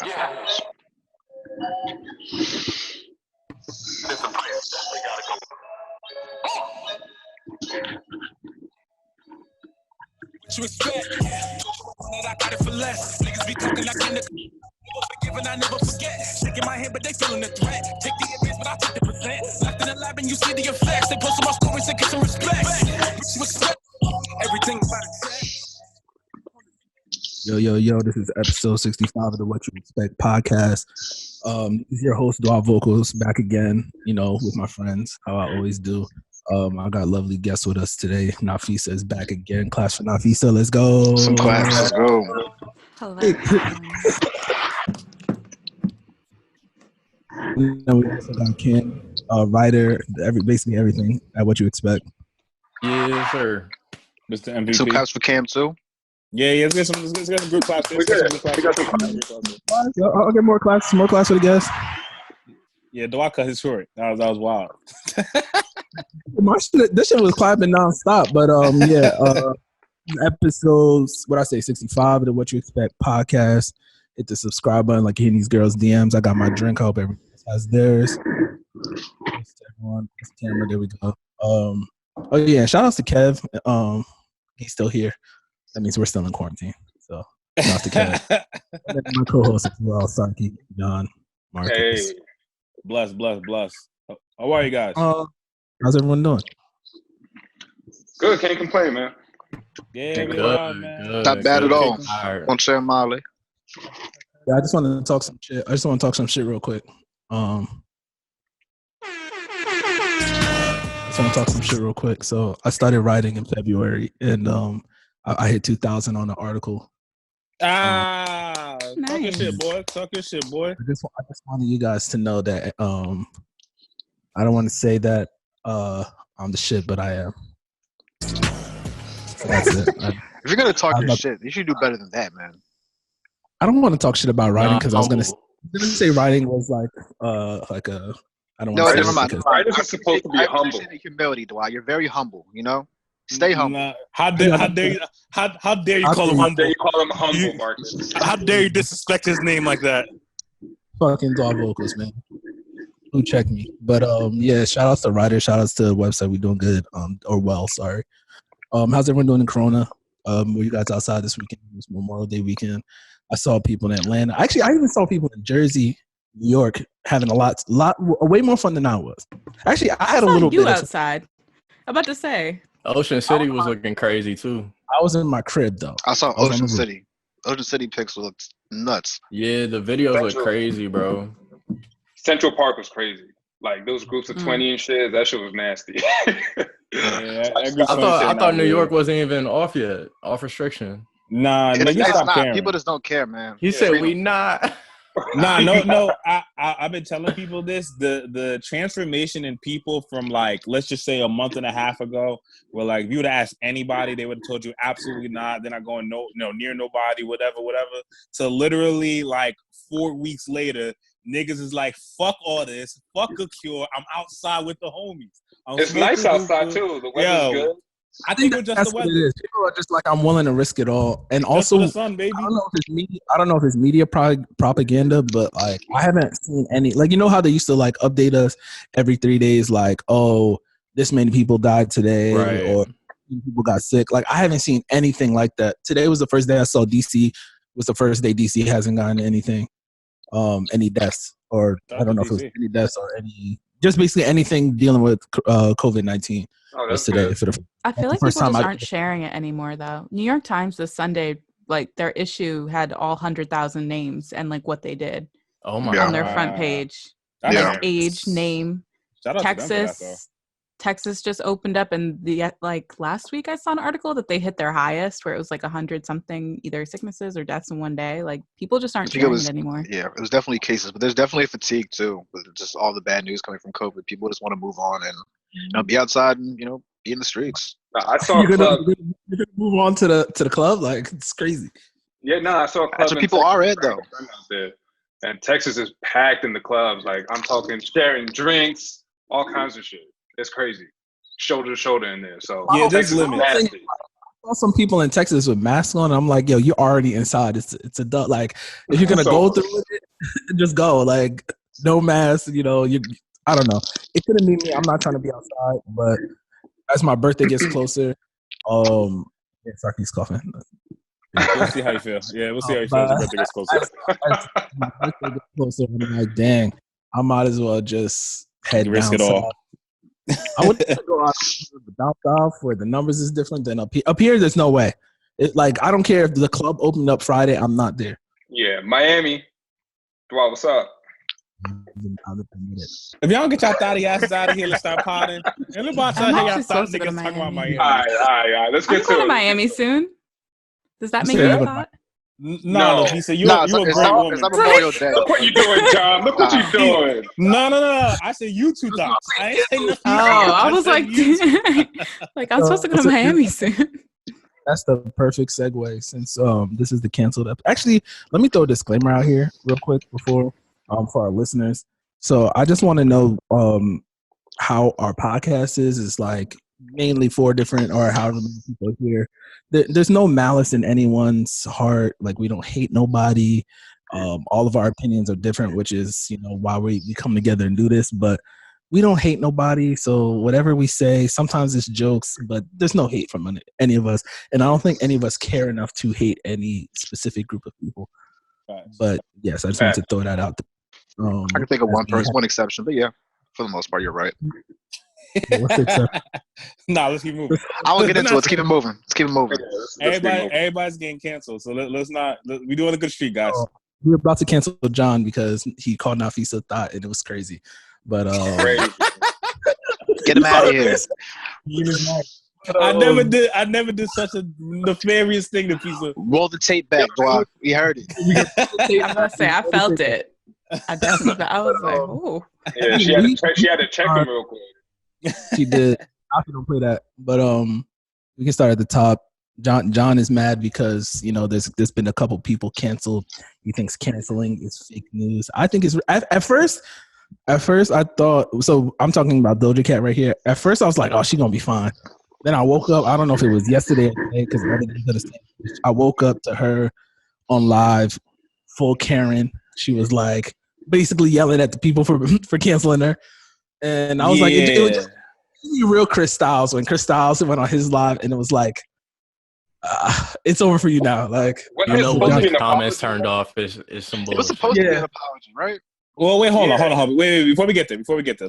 You expect that I got it for less. Niggas be talking like in the never forgive and I never forget. Shaking my head, but they feeling the threat. Take the advance, but I take the percent. Locked in the lab and you see the effects. They post my stories and get some respect. What you expect? Everything about it. Yo, this is episode 65 of the What You Expect podcast. This is your host, Doja Vocals, back again, with my friends, how I always do. I got lovely guests with us today. Nafisa is back again. Class for Nafisa, let's go. Some class, let's go. Hello. Then we also got Ken, writer, basically everything at What You Expect. Yes, sir. Mr. MVP. Some claps for Cam too. Yeah, let's get some group claps. I'll get more class for the guests. Yeah, Doja cut his short. That was wild. This shit was clapping nonstop, but episodes, 65 of the What You Expect podcast. Hit the subscribe button like hitting these girls' DMs. I got my drink. I hope everyone has theirs. Thanks to everyone. This camera, there we go. Shout out to Kev. He's still here. That means we're still in quarantine. So shout out to Kev. And then my co-host as well, Sanky, John, Marcus. Hey, bless. How are you guys? How's everyone doing? Good, can't complain, man. Yeah, good, man. Good. Not bad at all. On Sam Molly. Yeah, I just want to talk some shit real quick. So I started writing in February, and I hit 2,000 on the article. Nice. Talk your shit, boy. I just wanted you guys to know that I don't want to say that I'm the shit, but I am. So that's it. If you're gonna talk your shit, you should do better than that, man. I don't want to talk shit about writing because I was gonna say writing was like a. I don't want to say mind. Writers are supposed to be humble. Humility, Dwight. You're very humble. Stay humble. How dare you call him humble? How dare you call him humble, Marcus? How dare you disrespect his name like that? Fucking Doja Vocals, man. Who check me? But shout outs to writers, shout outs to the website. We doing good. Sorry. How's everyone doing in Corona? Were you guys outside this weekend? It was Memorial Day weekend. I saw people in Atlanta. Actually, I even saw people in Jersey, New York having a lot way more fun than I was. Actually, I had a little bit outside. I'm about to say. Ocean City was looking crazy too. I was in my crib though. I saw Ocean City. Ocean City pics looked nuts. Yeah, the videos look crazy, bro. Central Park was crazy. Like those groups of 20 and shit, that shit was nasty. I thought New York wasn't even off yet, off restriction. Nah, people just don't care, man. He said we not. No. I've been telling people this. The transformation in people from like, let's just say a month and a half ago, where like if you would have asked anybody, they would have told you absolutely not. They're not going near nobody, whatever. To literally like 4 weeks later, niggas is like, fuck all this, fuck a cure. I'm outside with the homies. It's nice outside too. The weather's good. I think that's what it is. People are just like, I'm willing to risk it all. And also, the sun, baby. I don't know if it's media propaganda, but like I haven't seen any. Like, you know how they used to like update us every 3 days, like, oh, this many people died today, right, or people got sick. Like, I haven't seen anything like that. Today was the first day I saw DC. Was the first day DC hasn't gotten anything, any deaths, or I don't know if it was any deaths or any. Just basically anything dealing with COVID-19 was today. I feel like people just aren't sharing it anymore, though. New York Times this Sunday, like their issue had all 100,000 names and like what they did on their front page. Like age, name. Texas just opened up, and like last week I saw an article that they hit their highest where it was like 100 something either sicknesses or deaths in one day. Like people just aren't sharing it anymore. Yeah, it was definitely cases, but there's definitely fatigue too with just all the bad news coming from COVID. People just want to move on and be outside and be in the streets. I saw a club. You're gonna move on to the club, like it's crazy. Yeah, I saw a club. That's what people are at though. And Texas is packed in the clubs. Like I'm talking sharing drinks, all kinds of shit. It's crazy. Shoulder to shoulder in there. So there's limits. saw some people in Texas with masks on. And I'm like, yo, you're already inside. It's adult. Like, if you're gonna go through with it, just go. Like, no mask. You know, I don't know. It couldn't be me. I'm not trying to be outside, but as my birthday gets closer, yeah, sorry, he's coughing. We'll see how you feel. Yeah, we'll see how you feel as your birthday gets closer. As my birthday gets closer, I'm like, dang, I might as well just head down. Risk it all. I would go out down south where the numbers is different than up here. Up here, there's no way. Like, I don't care if the club opened up Friday, I'm not there. Yeah, Miami. Dwight, what's up? If y'all don't get y'all thotty asses out of here, let's start potting. And the boss out here, y'all thought niggas talking about Miami. All right. Let's get to it. I'm going to Miami soon. Does that make you hot? No, he said you're a great woman. Look what you doing, John. Look what you doing. No. I said you two thoughts. I ain't saying nothing. I was like, like I'm supposed to go to Miami soon. That's the perfect segue since this is the canceled episode. Actually, let me throw a disclaimer out here real quick before for our listeners. So I just want to know how our podcast is. It's like mainly 4 different or however many people here. There's no malice in anyone's heart. Like, we don't hate nobody. All of our opinions are different, which is, you know, why we come together and do this. But we don't hate nobody. So whatever we say, sometimes it's jokes, but there's no hate from any of us. And I don't think any of us care enough to hate any specific group of people. But yes, I just wanted to throw that out there. I can think of one exception, but yeah, for the most part, you're right. What's the exception? Let's keep moving. I won't get into it. Let's keep it moving. Everybody's getting canceled, so let's not. We're doing a good streak, guys. We're about to cancel John because he called Nafisa thought, and it was crazy. But get him out of here. I never did such a nefarious thing to Nafisa. Roll the tape back, Glock. We heard it. I'm gonna say I felt it. I was like, oh. Yeah, she had to check him real quick. She did. I don't play that, but we can start at the top. John is mad because, you know, there's been a couple people canceled. He thinks canceling is fake news. I think it's at first I thought, so I'm talking about Doja Cat right here. At first I was like, oh, she's gonna be fine. Then I woke up. I don't know if it was yesterday or today because I woke up to her on live, full Karen. She was like basically yelling at the people for canceling her. And I was like, it was just real Chris Styles when Chris Styles went on his live, and it was like, it's over for you now. Like, you know, when the comments turned off is some bullshit. It was supposed to be an apology, right? Well, wait, hold on. Wait, before we get there,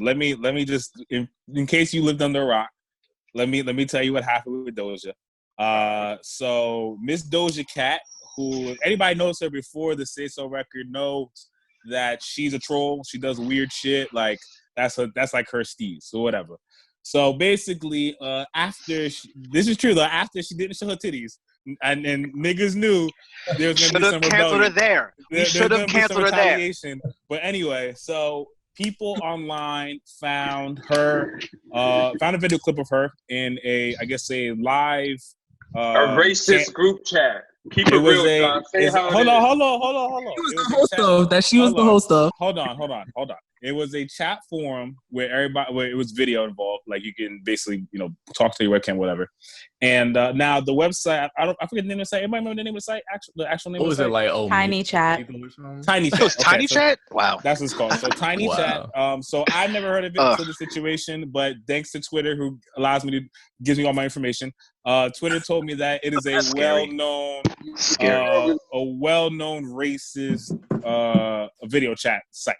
let me just, in case you lived under a rock, let me tell you what happened with Doja. So Miss Doja Cat, who anybody knows her before the Say So record knows that she's a troll. She does weird shit. Like, that's like her steez or whatever. So basically, after this is true though, after she didn't show her titties, and niggas knew there was gonna be some rebellion. You should have canceled her there. But anyway, so people online found a video clip of her in a live a racist group chat. Keep it real, John. Hold on. She was the host of. Hold on. It was a chat forum where it was video involved. Like, you can basically, you know, talk to your webcam, whatever. And now the website, I forget the name of the site. Everybody remember the name of the site? The actual name of the site? What was it like? Tiny Chat. Tiny Chat. It was Tiny Chat? Wow. That's what it's called. So Tiny Chat. So I never heard of it until the situation, but thanks to Twitter, who gives me all my information. Twitter told me that it is a well-known racist video chat site.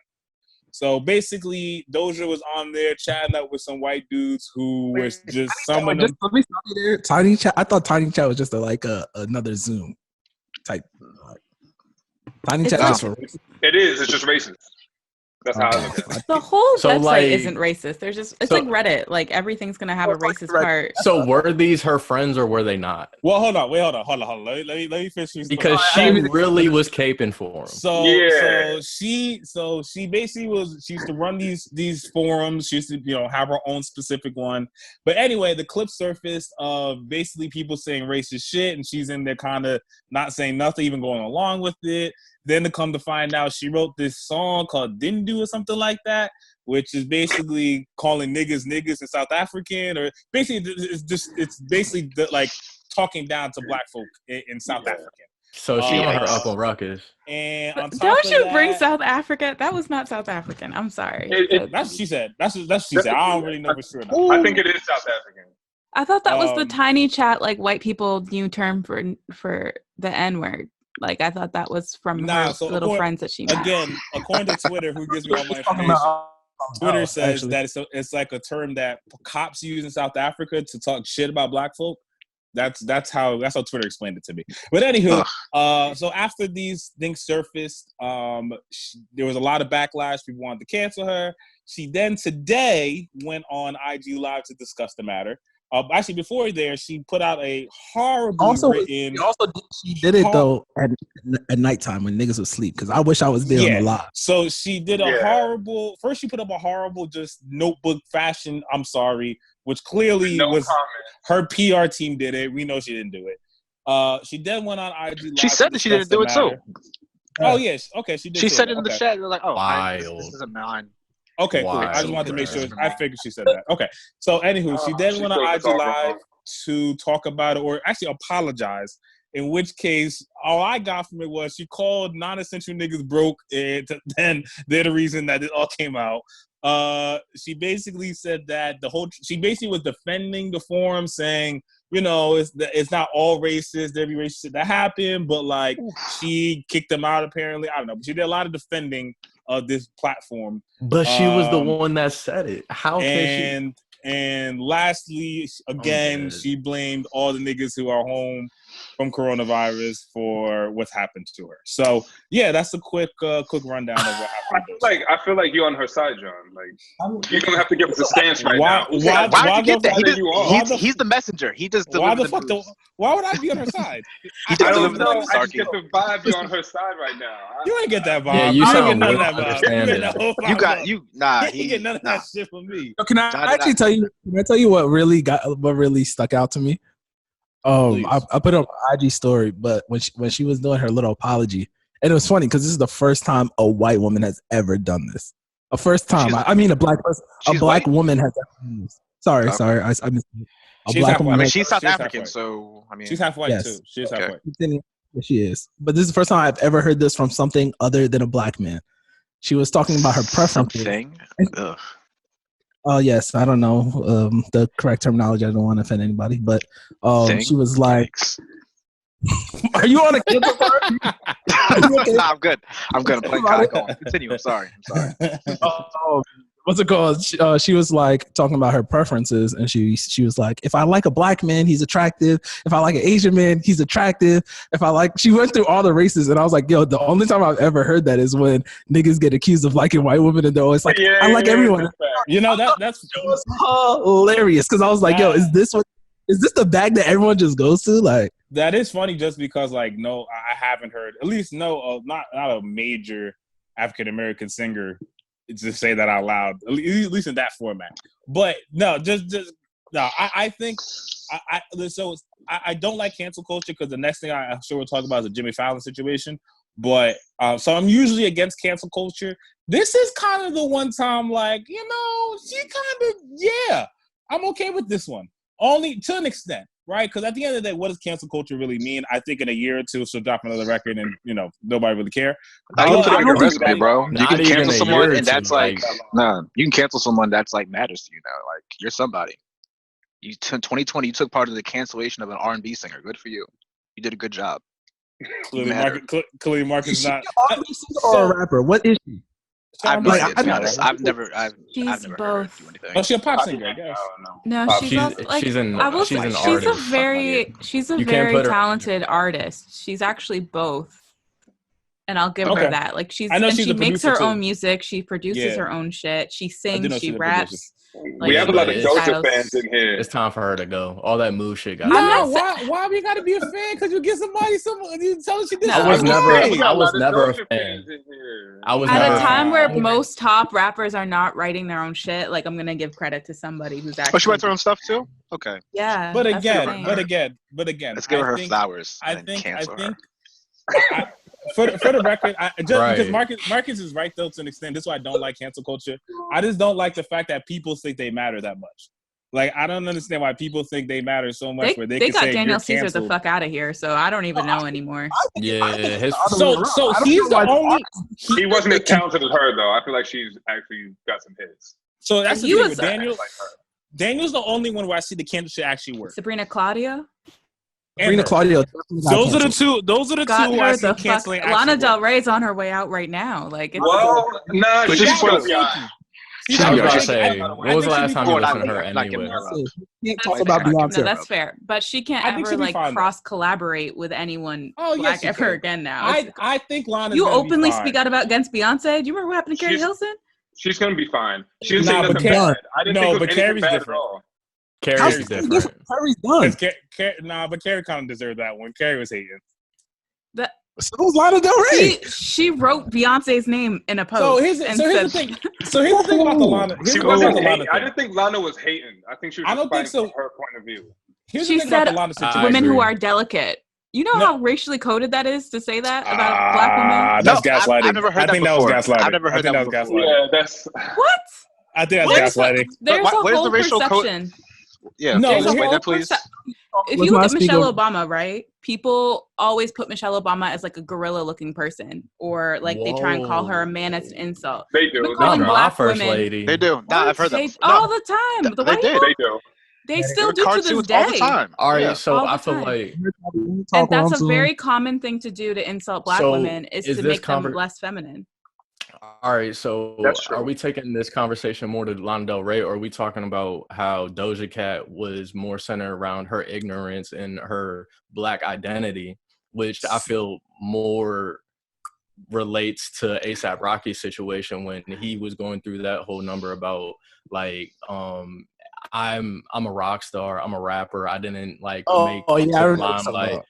So basically, Doja was on there chatting up with some white dudes who were just some of them. Let me stop you there. Tiny Chat. I thought Tiny Chat was just another Zoom type. Tiny Chat is for racist. It is. It's just racist. That's how I look at it. The whole website isn't racist. There's just like Reddit. Like, everything's gonna have a racist part. So were these her friends or were they not? Well, hold on. Let me finish. Because she really was caping for him. So she basically she used to run these forums. She used to, you know, have her own specific one. But anyway, the clip surfaced of basically people saying racist shit, and she's in there kind of not saying nothing, even going along with it. Then to come to find out, she wrote this song called Dindu or something like that, which is basically calling niggas in South African, or basically it's basically like talking down to black folk in South Africa. So she on her Uncle Ruckus. And on top don't of you that, bring South Africa? That was not South African. I'm sorry. That's what she said. That's what she said. I don't really know for sure. I think it is South African. I thought that was the tiny chat, like white people new term for the N word. Like I thought that was from her little friends that she met. Again, according to Twitter, who gives me all my information, Twitter says that it's like a term that cops use in South Africa to talk shit about black folk. That's how Twitter explained it to me. But anywho, so after these things surfaced, there was a lot of backlash. People wanted to cancel her. She then today went on IG Live to discuss the matter. Actually, before there, she put out a horribly written. She did it though at nighttime when niggas would sleep. Because I wish I was there on the live. So she did a horrible. First, she put up a horrible, just notebook fashion. I'm sorry, which clearly was her PR team did it. We know she didn't do it. She then went on IG Live. She said that she didn't do it too. Oh yes, okay. She did. She said it in the chat. They're like, "Oh, this is a mine." Okay, cool. I just wanted to make sure. I figured she said that. Okay. So, anywho, she then went on IG Live to talk about it, or actually apologize. In which case, all I got from it was she called non-essential niggas broke, and then they're the reason that it all came out. She basically said that she basically was defending the forum, saying, you know, it's not all racist. Every racist shit that happened, but like she kicked them out. Apparently, I don't know. But she did a lot of defending of this platform. But she was the one that said it. How can she? And lastly, again, she blamed all the niggas who are home from coronavirus for what's happened to her. So yeah, that's a quick rundown of what happened. I feel like you're on her side, John. Like you're gonna have to give us a stance right now. Why'd you get that? He's the messenger. He just delivered the news. Why would I be on her side? I don't know. I just get the vibe you're on her side right now. You ain't get that vibe. Yeah, you sound none of that vibe. You get none of that shit from me. Can I actually tell you? Can I tell you what really stuck out to me? I put up an IG story, but when she was doing her little apology, and it was funny because this is the first time a white woman has ever done this. A first time. I mean, a black person, a black woman has ever done this. Sorry, I missed it. She's South African, so I mean, she's half white too. She's half white. She is, but this is the first time I've ever heard this from something other than a black man. She was talking about her preferences. Oh yes, I don't know the correct terminology. I don't want to offend anybody, but she was like, "Are you on a cancel party?" Okay? Nah, I'm good. I'm playing Kai. Continue. I'm sorry. What's it called? She was like talking about her preferences, and she was like, if I like a black man, he's attractive. If I like an Asian man, he's attractive. She went through all the races, and I was like, yo, the only time I've ever heard that is when niggas get accused of liking white women, and they're always like, I like everyone. You know that's it was hilarious because I was like, yo, is this the bag that everyone just goes to? Like that is funny, just because like no, I haven't heard at least not a major African American singer to say that out loud, at least in that format. But no, no. I think I don't like cancel culture because the next thing I'm sure we'll talk about is the Jimmy Fallon situation. But so I'm usually against cancel culture. This is kind of the one time, like, you know, she kind of I'm okay with this one, only to an extent. Right, because at the end of the day, what does cancel culture really mean? I think in a year or two, she'll drop another record, and you know nobody really care. You can cancel someone, and that's like, you can cancel someone that's like matters to you now. Like you're somebody. 2020, you took part of the cancellation of an R&B singer. Good for you. You did a good job. Clearly, Marcus is not or a rapper. What is she? I've never heard her do anything. Oh, she's a pop singer, I guess. No, she's an artist. She's a very talented artist. She's actually both, and I'll give her that. Like she makes her own music. She produces her own shit. She sings. She raps. Like, we have a lot of Doja fans in here. It's time for her to go. All that move shit got. No, why we gotta be a fan? Because you get somebody you tell us she did. I was never a fan. I was at a time where most top rappers are not writing their own shit. Like I'm gonna give credit to somebody who's actually. Oh, she writes her own stuff too. Okay. Yeah. But again. Let's give her flowers. I think. For the record, because Marcus is right though to an extent. This is why I don't like cancel culture. I just don't like the fact that people think they matter that much. Like, I don't understand why people think they matter so much. Where they can got say Daniel Caesar the fuck out of here, so I don't even know anymore. So he's the only. He wasn't as talented as her, though. I feel like she's actually got some hits. So that's the thing with Daniel. Daniel's the only one where I see the cancel shit actually work. Sabrina Claudio. Claudio. Those are the two. Those are the two I see canceling. Lana Del Rey's on her way out right now. Like, she's I was about to say, when was the last time you listened to her anyway? Can't talk about Beyonce. No, that's fair. But she can't ever like cross-collaborate with anyone black ever again now. I think Lana. You openly speak out against Beyonce. Do you remember what happened to Carrie Hilson? She's gonna be fine. She didn't say nothing bad. I didn't think it was anything bad at all. Carrie's different. Carrie's done. But Carrie kind of deserved that one. Carrie was hating. So was Lana Del Rey. She wrote Beyonce's name in a post. So here's the thing. About the Lana. I didn't think Lana was hating. I think she was fighting from her point of view. She said women who are delicate. You know how racially coded that is to say that about black women? That's gaslighting. I've never heard that before. I've never heard that before. Yeah, that's... What? I think that's gaslighting. There's a whole perception. Yeah, explain that, please. If you look at Michelle Obama, right? People always put Michelle Obama as like a gorilla-looking person, or like they try and call her a man as an insult. They do. Black first women, lady. They do. Nah, I've heard that all the time. They did. They do. They still do to this day. All the time. All right, so I feel like, and that's a very common thing to do to insult black women is to make them less feminine. All right, so are we taking this conversation more to Lana Del Rey, or are we talking about how Doja Cat was more centered around her ignorance and her black identity, which I feel more relates to A$AP Rocky's situation when he was going through that whole number about like I'm a rock star, I'm a rapper, I didn't like make limelight.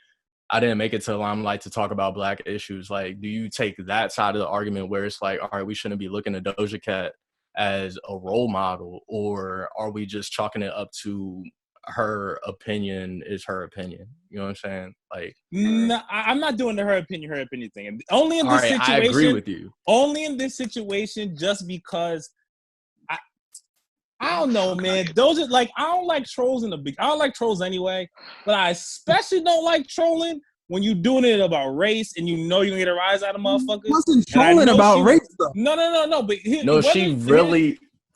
I didn't make it to the limelight to talk about black issues. Like, do you take that side of the argument where it's like, all right, we shouldn't be looking at Doja Cat as a role model, or are we just chalking it up to her opinion is her opinion? You know what I'm saying? Like, no, I'm not doing the her opinion thing. Only in this situation. I agree with you. Only in this situation, just because I don't know, man. Those are like, I don't like trolls I don't like trolls anyway, but I especially don't like trolling when you're doing it about race and you know you're gonna get a rise out of motherfuckers. Wasn't trolling about race though. No. But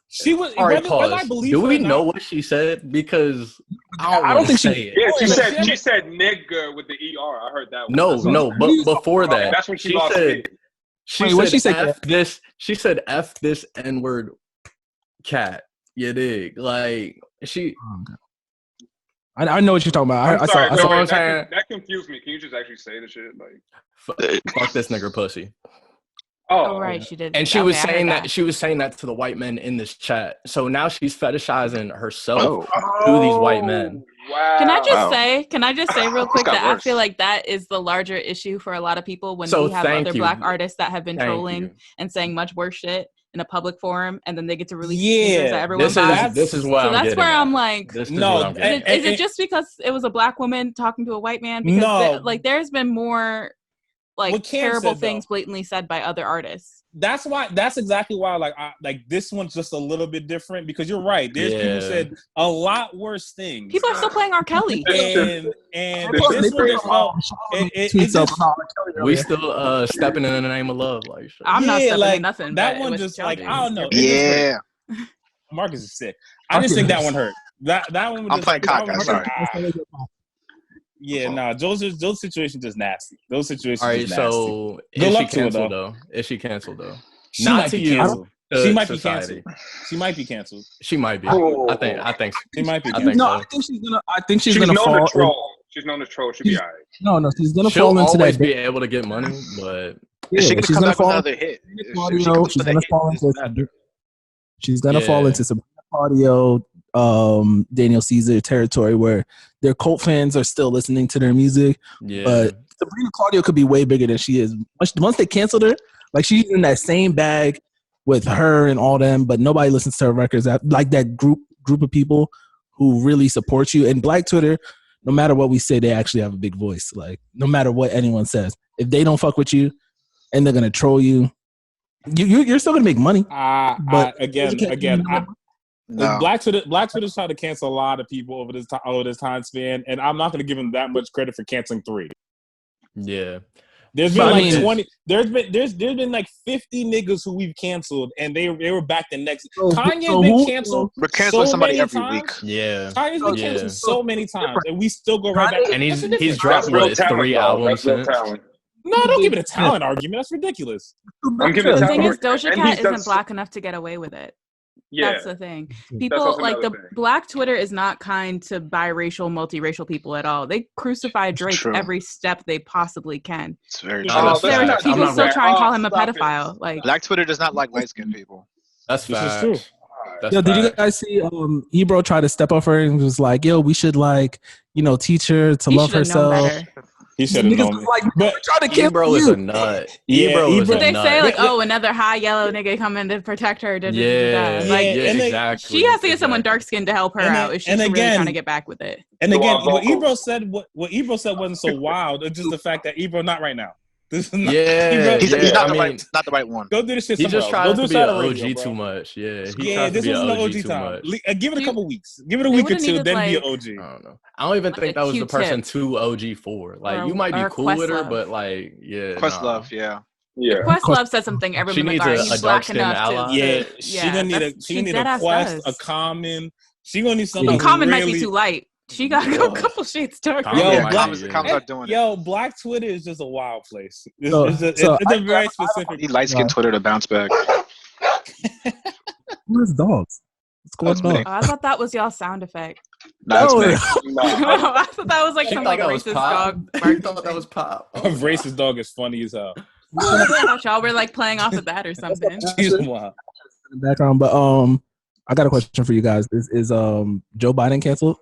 she was. All right, pause. Do we know what she said? Because I don't think she. Yeah, she said nigga with the ER. I heard that one. No. But before that, that's when she said. She said F this. She said F this N-word cat. You dig? Like she. I know what you're talking about. That confused me. Can you just actually say the shit? Like, fuck this nigger pussy. Oh, right, she did. And she was saying that she was saying that to the white men in this chat. So now she's fetishizing herself to these white men. Wow. Can I just say real quick that I feel like that is the larger issue for a lot of people when we have other black artists that have been trolling and saying much worse shit in a public forum, and then they get to release that everyone buys. This is why. So that's where I'm like, is it just because it was a black woman talking to a white man? Because there's been more like terrible things blatantly said by other artists. That's exactly why like this one's just a little bit different, because you're right. There's people who said a lot worse things. People are still playing R. Kelly. and this one we still stepping in the name of love. Like I'm not stepping in nothing. That one just like, I don't know. Yeah. Marcus is sick. I just think that one hurt. That one was I'm just playing like, cock, sorry. Yeah, those situations just nasty. Those situations. All right, just so nasty. is she canceled though? Is she canceled though? Not to you. She might be society. canceled. She might be canceled. She might be. Oh. I think she might be. I think she's gonna fall. To troll. She's known to troll. She'll be alright. No, she's gonna She'll fall into always that. Be able to get money, but she's gonna fall another hit. She's gonna fall into some Claudio, Daniel Caesar territory where their cult fans are still listening to their music. Yeah. But Sabrina Claudio could be way bigger than she is. Once they canceled her, like she's in that same bag with her and all them, but nobody listens to her records. Like that group of people who really support you. And Black Twitter, no matter what we say, they actually have a big voice. Like no matter what anyone says, if they don't fuck with you and they're gonna troll you, you're still gonna make money. But again, No. Black Twitter's tried to cancel a lot of people over this time span, and I'm not going to give him that much credit for canceling 3. Yeah. There's been 20. There's been like 50 niggas who we've canceled, and they were back the next. Kanye's been canceled. We're canceling somebody every week. Yeah. Kanye's been canceled so many times, and we still go right back. And he's dropped 3 albums since. No, don't give it a talent argument. That's ridiculous. The thing is, Doja Cat isn't black enough to get away with it. Yeah. That's the thing. People like Black Twitter is not kind to biracial, multiracial people at all. They crucify Drake every step they possibly can. It's very true. People still try and call him a pedophile. Like Black Twitter does not like light skinned people. That's this is true. Yo, did you guys see Ebro try to step up for her and was like, yo, we should teach her to love herself. He should have known. But trying to Ebro is a nut. Ebro is a nut. They say another high yellow nigga coming to protect her. Exactly. She has to get someone dark skinned to help her out if she's really trying to get back with it. And again, what Ebro said wasn't so wild. It's just the fact that Ebro not right now. This is not, he's not the right one. Go do this shit. He just tries to be an OG too much. Yeah, this was an OG time. Give it a couple weeks. Give it a week or two, then be an OG. I don't know. I don't even think that was the person too OG for. Like, you might be cool with her, but Questlove, yeah. Questlove said something. Everyone needs a black enough ally. She gonna need a Quest, a Common. She gonna need something. Common might be too light. She got a couple shades darker. Black Twitter is just a wild place. It's a very specific. He light-skinned Twitter to bounce back. Where's dogs? What's going on? I thought that was y'all's sound effect. No, I thought that was like some racist dog. You thought that was Pop. A racist dog is funny as hell. Y'all were like playing off of that or something. Background, but I got a question for you guys. Is Joe Biden canceled?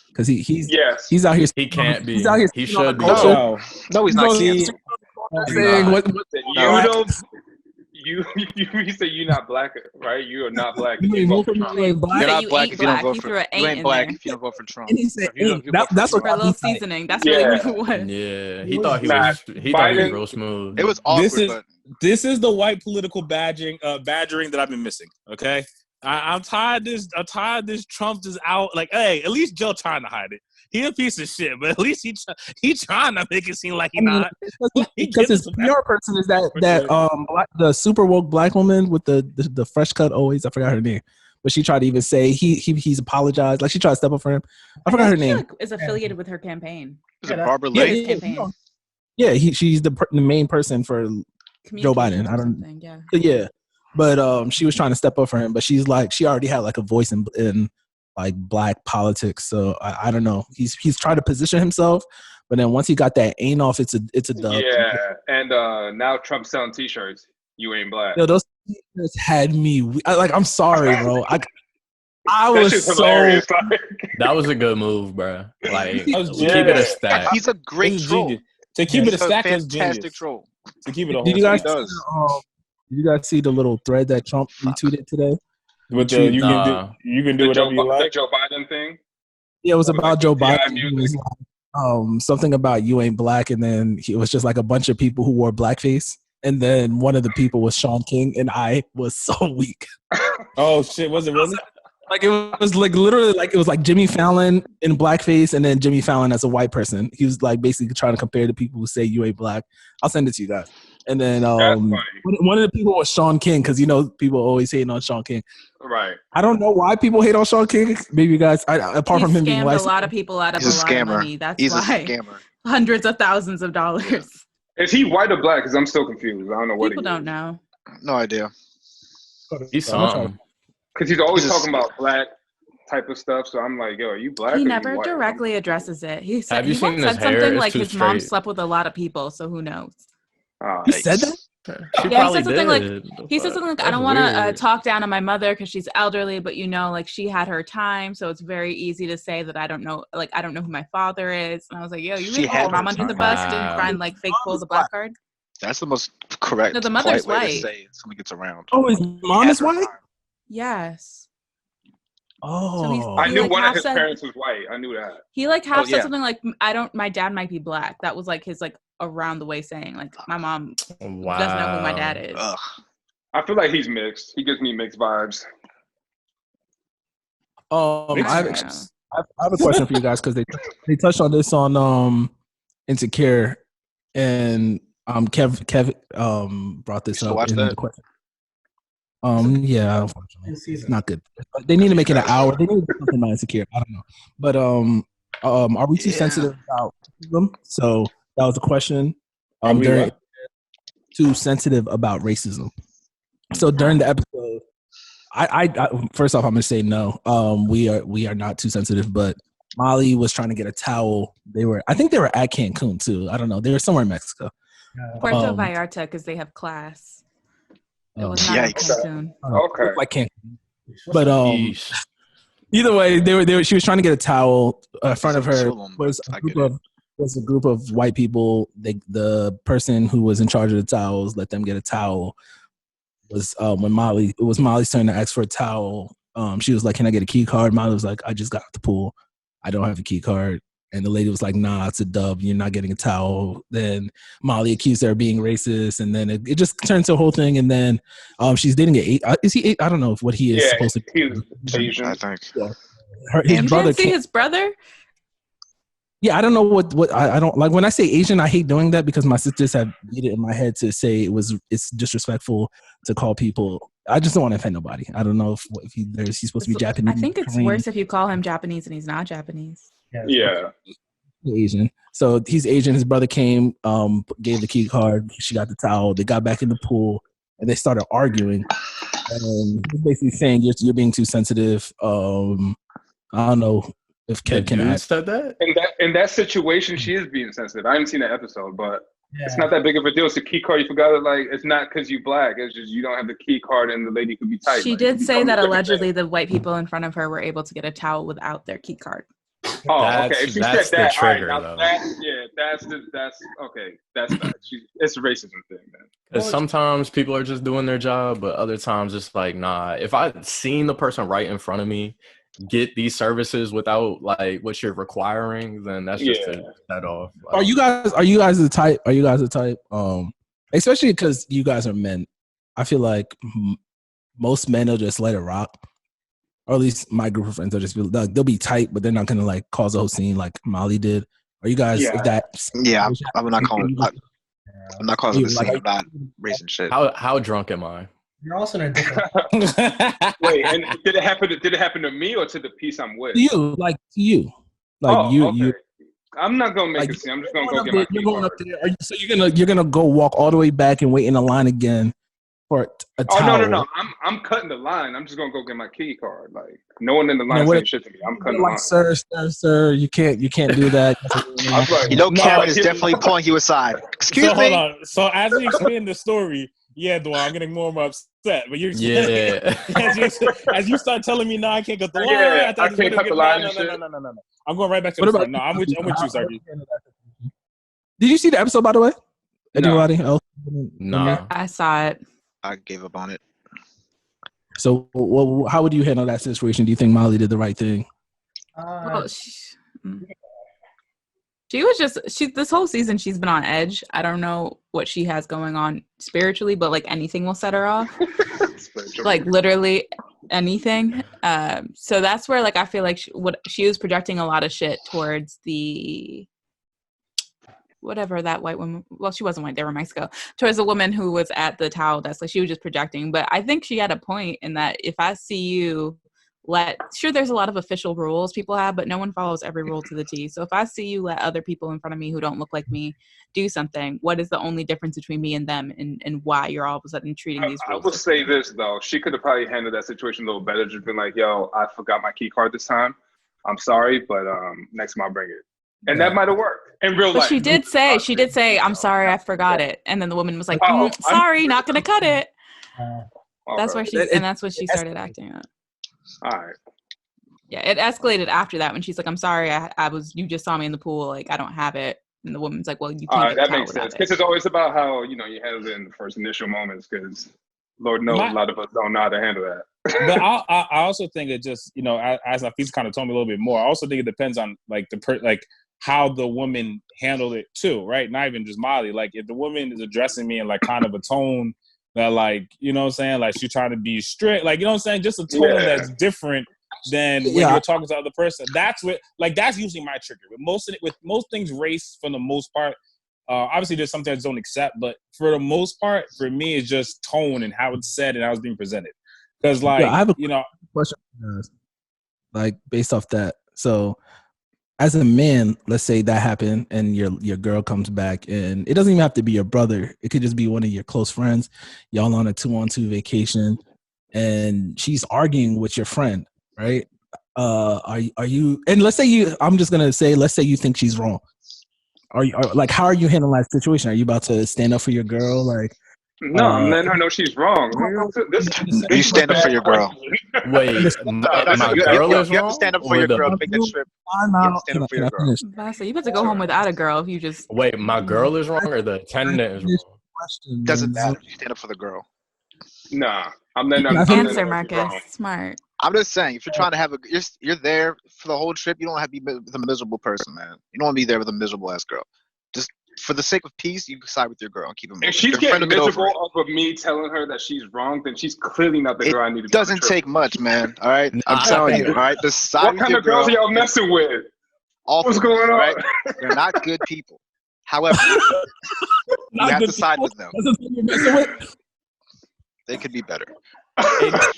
Because he's out here. He can't be. He's out here. He should be. No, he's not canceled. You say you're not black, right? You are not black. You're not black if you don't vote for Trump. You ain't black if you don't vote for Trump. And he said, that's what for a little seasoning. That's really what it was. Yeah, he thought he was real smooth. It was awkward. This is the white political badgering that I've been missing. Okay. I'm tired of this Trump is out. Like, hey, at least Joe trying to hide it. He a piece of shit, but at least he trying to make it seem like he not. Because his PR person is the super woke black woman with the fresh cut always. I forgot her name, but she tried to even say he's apologized. Like she tried to step up for him. I forgot her name. Is affiliated with her campaign. Is it Barbara Lee? Yeah, she's the main person for Joe Biden. I don't. Yeah. But she was trying to step up for him, but she already had like a voice in like black politics. So I don't know. He's trying to position himself, but then once he got that ain't off, it's a dub. Yeah, and now Trump's selling T-shirts. You ain't black. Yo, those T-shirts had me. I'm sorry, bro. I was so. That was a good move, bro. Like keep it a stack. He's a great troll. To keep it a stack is fantastic troll. To keep it a whole. Did you guys see the little thread that Trump retweeted today? With you can do whatever you like. The Joe Biden thing? Yeah, it was about Joe Biden. It was something about you ain't black, and then it was just like a bunch of people who wore blackface. And then one of the people was Sean King, and I was so weak. Oh shit, was it really? Like it was like literally like it was like Jimmy Fallon in blackface, and then Jimmy Fallon as a white person. He was like basically trying to compare the people who say you ain't black. I'll send it to you guys. And then one of the people was Sean King, because people always hating on Sean King. Right. I don't know why people hate on Sean King. Maybe you guys, apart from him being scammed a lot of people out of a lot of money. That's why. He's a scammer. Hundreds of thousands of dollars. Is he white or black? Because I'm still confused. I don't know what people don't know. No idea. He's something. Because he's always talking about black type of stuff. So I'm like, yo, are you black? He never directly addresses it. He said Have you seen his hair? Something like his mom slept with a lot of people. So who knows? He said that? He said something like I don't want to talk down on my mother because she's elderly, but like she had her time, so it's very easy to say that I don't know who my father is. And I was like, yo, you really put your mom under the bus and try and like fake pull the black card? That's the most correct. No, the mother's way white. to say it. Somebody gets around. Oh, his mom is white? Yes. Oh, so I knew one of his parents was white. I knew that. He said something like, my dad might be black. That was like his around the way saying like my mom doesn't know who my dad is. Ugh. I feel like he's mixed. He gives me mixed vibes. I have a question for you guys because they touched on this on Insecure, and Kev brought this up in the question. Yeah, unfortunately, it's not good. They need to make it an hour. They need to do something about Insecure. I don't know, but are we too sensitive about racism? So that was the question. Too sensitive about racism. So during the episode, I first off, I'm gonna say no. We are not too sensitive, but Molly was trying to get a towel. I think they were at Cancun too. I don't know. They were somewhere in Mexico. Puerto Vallarta, because they have class. It was not Cancun. Okay. Like Cancun. But either way, she was trying to get a towel. In front of her was a group of white people. The person who was in charge of the towels let them get a towel. Was when Molly's turn to ask for a towel. She was like, "Can I get a key card?" Molly was like, "I just got out the pool. I don't have a key card." And the lady was like, "Nah, it's a dub. You're not getting a towel." Then Molly accused her of being racist, and then it just turned to a whole thing. And then she's dating is he 8? I don't know what he is supposed to be. He's Asian, I think. Yeah. His brother didn't see his brother? Yeah, I don't know what I don't like when I say Asian. I hate doing that because my sisters have made it in my head to say it's disrespectful to call people. I just don't want to offend nobody. I don't know if he's supposed to be Japanese. I think it's worse if you call him Japanese and he's not Japanese. Yeah. Asian. So he's Asian. His brother came, gave the key card. She got the towel. They got back in the pool and they started arguing. And he's basically saying you're being too sensitive. I don't know. If Kev can said that in that situation, she is being sensitive. I haven't seen that episode, but it's not that big of a deal. It's a key card. You forgot it. Like it's not because you black. It's just you don't have the key card, and the lady could be tight. She did say that allegedly the white people in front of her were able to get a towel without their key card. Oh, okay. If she said that, trigger, all right, that's okay. That's facts. It's a racism thing, man. Because sometimes people are just doing their job, but other times it's like, nah. If I've seen the person right in front of me get these services without like what you're requiring, then that's just to set off. Are you guys the type? Are you guys the type? Especially because you guys are men. I feel like most men will just let it rock. Or at least my group of friends will just be like, they'll be tight, but they're not gonna like cause a whole scene like Molly did. Are you guys that? Yeah, I'm not calling. I'm not causing a scene about race and shit. How drunk am I? You're also in a different. Wait, and did it happen to me or to the piece I'm with? To you. Okay. I'm not gonna make a scene. I'm just gonna go get my key card. Up there. So you're gonna go walk all the way back and wait in a line again for a towel. No. I'm cutting the line. I'm just gonna go get my key card. Like no one in the line saying shit to me. I'm cutting the line. Sir, you can't do that. Karen is definitely pulling you aside. Excuse me. Hold on. So as we explain the story. Yeah, Dwan, I'm getting more and more upset. But you're as you start telling me, no, I can't cut the line. I can't cut the line. No. I'm going right back to the front. No, I'm with you, Sergey. Did you see the episode, by the way? Anybody else? No. I saw it. I gave up on it. So, how would you handle that situation? Do you think Molly did the right thing? She was this whole season she's been on edge. I don't know what she has going on spiritually, but like anything will set her off. Like literally anything. So that's where like I feel like she was projecting a lot of shit towards the whatever that white woman. Well, she wasn't white; they were Mexico. Towards the woman who was at the towel desk, like she was just projecting. But I think she had a point in that if I see you. There's a lot of official rules people have, but no one follows every rule to the T. So if I see you let other people in front of me who don't look like me do something, what is the only difference between me and them and why you're all of a sudden treating these rules? I will say this, though. She could have probably handled that situation a little better. Just been like, yo, I forgot my key card this time. I'm sorry, but next time I'll bring it. And that might have worked in real life. She did say, I'm sorry, I forgot it. And then the woman was like, sorry, not going to cut it. That's where that's when she started acting up. All right. Yeah, it escalated after that when she's like, I'm sorry, you just saw me in the pool, like I don't have it. And the woman's like, well, you can't. That makes sense. Because it's always about how, you handle it in the first initial moments, because Lord knows a lot of us don't know how to handle that. But I also think it just, as Nafisa kind of told me a little bit more, I also think it depends on like how the woman handled it too, right? Not even just Molly. Like if the woman is addressing me in like kind of a tone that like, you know what I'm saying? Like she's trying to be strict, like, you know what I'm saying? Just a tone that's different than when you're talking to the other person. That's usually my trigger. With most things, race for the most part. Obviously, there's something I just don't accept, but for the most part, for me, it's just tone and how it's said and how it's being presented. Because, I have a question, like based off that. So, as a man, let's say that happened, and your girl comes back, and it doesn't even have to be your brother. It could just be one of your close friends. Y'all on a 2-on-2 vacation, and she's arguing with your friend, right? Are you? And let's say you. I'm just gonna say, let's say you think she's wrong. How are you handling that situation? Are you about to stand up for your girl? No, I'm letting her know she's wrong. You stand up for your girl. Wait, my girl is wrong? You have to stand up for your girl to make that trip. You have to stand up for your girl. So you about to go home without a girl if you just... Wait, my girl is wrong or the attendant is wrong? Doesn't matter. You stand up for the girl. Nah, I'm letting her answer, Marcus. Smart. I'm just saying, if you're trying to have you're there for the whole trip, you don't have to be with a miserable person, man. You don't want to be there with a miserable ass girl. Just for the sake of peace, you side with your girl and keep it moving. If she's getting miserable over me telling her that she's wrong, then she's clearly not the girl I need to be. It doesn't take much, man. All right, I'm telling you. All right, just side with your girl. What kind of girls are y'all messing with? What's going on? Right? They're not good people. However, you have to side with them. They could be better.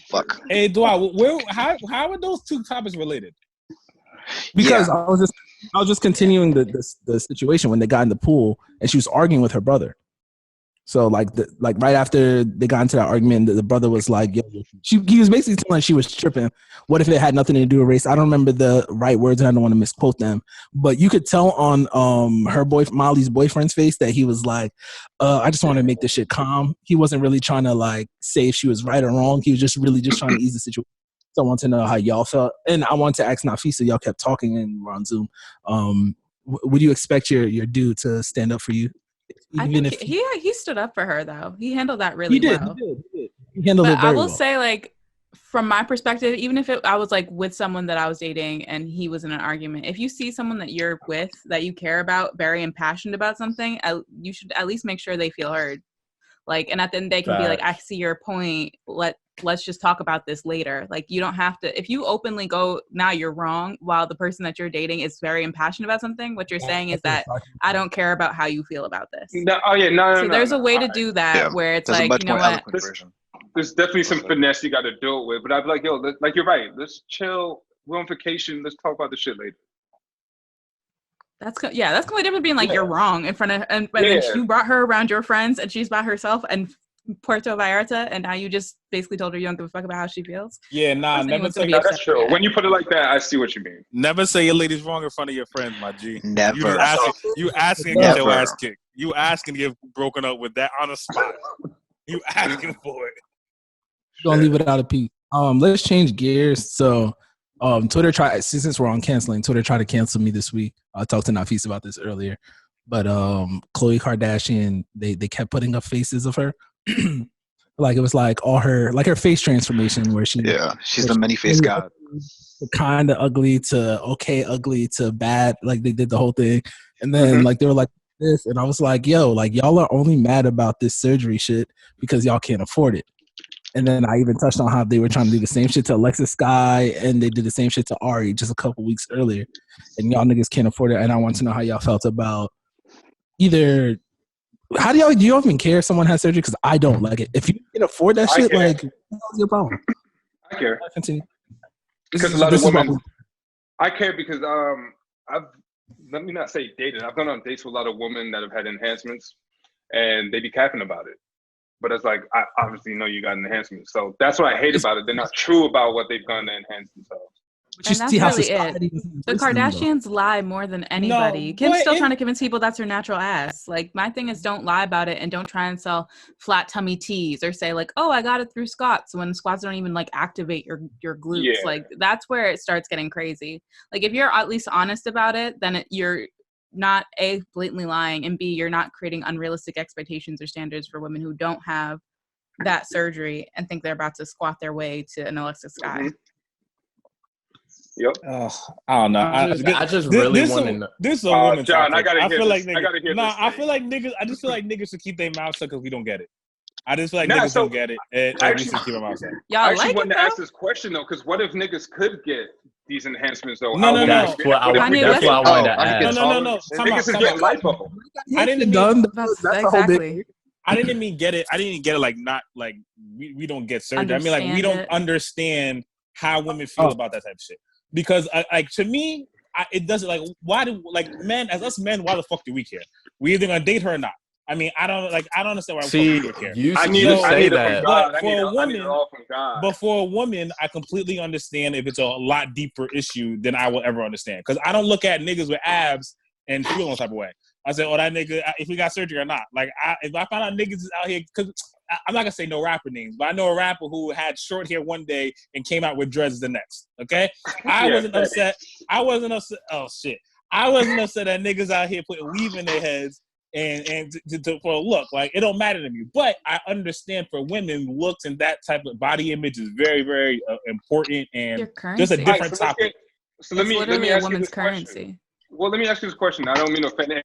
Fuck. Hey, Dwight, how are those two topics related? Because I was just continuing the situation when they got in the pool and she was arguing with her brother. So right after they got into that argument, the brother was like, he was basically telling her she was tripping. What if it had nothing to do with race? I don't remember the right words and I don't want to misquote them, but you could tell on Molly's boyfriend's face that he was like, I just want to make this shit calm. He wasn't really trying to say if she was right or wrong. He was just really just trying to ease the situation. So I want to know how y'all felt. And I want to ask Nafisa, y'all kept talking and we're on Zoom. Would you expect your dude to stand up for you? Even I think he stood up for her though. He handled that really well. He did. He handled it very well. I will say, from my perspective, even if I was with someone that I was dating and he was in an argument, if you see someone that you're with that you care about, very impassioned about something, you should at least make sure they feel heard. And at the end they can be like, I see your point. Let's just talk about this later. You don't have to, if you openly go, now you're wrong, while the person that you're dating is very impassioned about something, what you're saying is that I don't care about how you feel about this. No. There's a way to do that where it's you know what? There's definitely some finesse you got to do it with, but I'd be like, you're right. Let's chill. We're on vacation. Let's talk about the shit later. That's completely different being you're wrong in front of, and then you brought her around your friends and she's by herself and Puerto Vallarta, and now you just basically told her you don't give a fuck about how she feels. Yeah, never say that's true. When you put it like that, I see what you mean. Never say your lady's wrong in front of your friends, my G. Never. You asking to get your ass kicked. You asking to get broken up with that on the spot. You asking for it. Don't leave it out of peace. Let's change gears. So, Twitter since we're on canceling, Twitter tried to cancel me this week. I talked to Nafis about this earlier, but Khloe Kardashian, they kept putting up faces of her. It was all her her face transformation where she's the many face god, kind of ugly to okay ugly to bad, they did the whole thing, and then they were like this, and I was like, yo, y'all are only mad about this surgery shit because y'all can't afford it. And then I even touched on how they were trying to do the same shit to Alexis Sky, and they did the same shit to Ari just a couple weeks earlier, and y'all niggas can't afford it. And I want to know how y'all felt about either. How do y'all even care if someone has surgery? Because I don't like it. If you can afford that shit, what's your problem? I care. Continue. Because a lot of women. I care because let me not say dated. I've gone on dates with a lot of women that have had enhancements, and they be capping about it. But it's I obviously know you got an enhancement, so that's what I hate about it. They're not true about what they've done to enhance themselves. And that's really it. The Kardashians lie more than anybody. Kim's still trying to convince people that's her natural ass. My thing is, don't lie about it and don't try and sell flat tummy teas or say oh, I got it through squats when squats don't even activate your glutes. Yeah. That's where it starts getting crazy. If you're at least honest about it, then you're not A, blatantly lying, and B, you're not creating unrealistic expectations or standards for women who don't have that surgery and think they're about to squat their way to an Alexis Sky. Mm-hmm. Yep. I don't know. I just really want to know. This is a woman John, topic. I feel like niggas. I just feel like niggas should keep their mouths shut because we don't get it. I just feel like niggas don't get it. And we should keep them outside. I actually wanted to ask this question though, because what if niggas could get these enhancements though? No. That's what I wanted to ask. No. Niggas is getting lipo. I didn't mean that's exactly. I didn't mean get it. I didn't get it like not like we don't get surgery. I mean like we don't understand how women feel about that type of shit. Because like to me, it doesn't like why do like men as us men, why the fuck do we care? We either gonna date her or not. I mean, I don't understand why we care. I need to say that. But for a woman, I completely understand if it's a lot deeper issue than I will ever understand. Because I don't look at niggas with abs and feel no type of way. I say, oh, that nigga, if he got surgery or not. Like, if I find out niggas is out here, because I'm not gonna say no rapper names, but I know a rapper who had short hair one day and came out with dreads the next. Okay, I wasn't upset. Oh shit, I wasn't upset that niggas out here putting weave in their heads and for a look. Like, it don't matter to me. But I understand for women, looks and that type of body image is very, very important and just a different topic. So let me ask you this question. Well, let me ask you this question. I don't mean to offend.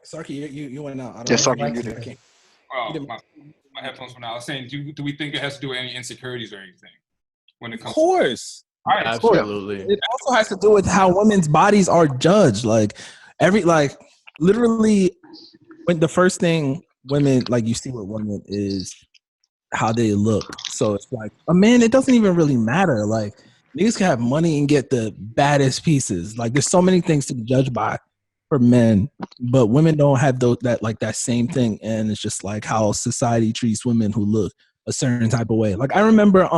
Sarky, you went out. My headphones went out. I was saying, do we think it has to do with any insecurities or anything? When it comes of course. All right, absolutely. It also has to do with how women's bodies are judged. Like literally, when the first thing women like you see with women is how they look. So it's like a man, it doesn't even really matter. Like niggas can have money and get the baddest pieces. Like there's so many things to be judged by for men, but women don't have that same thing. And it's just like how society treats women who look a certain type of way. Like I remember,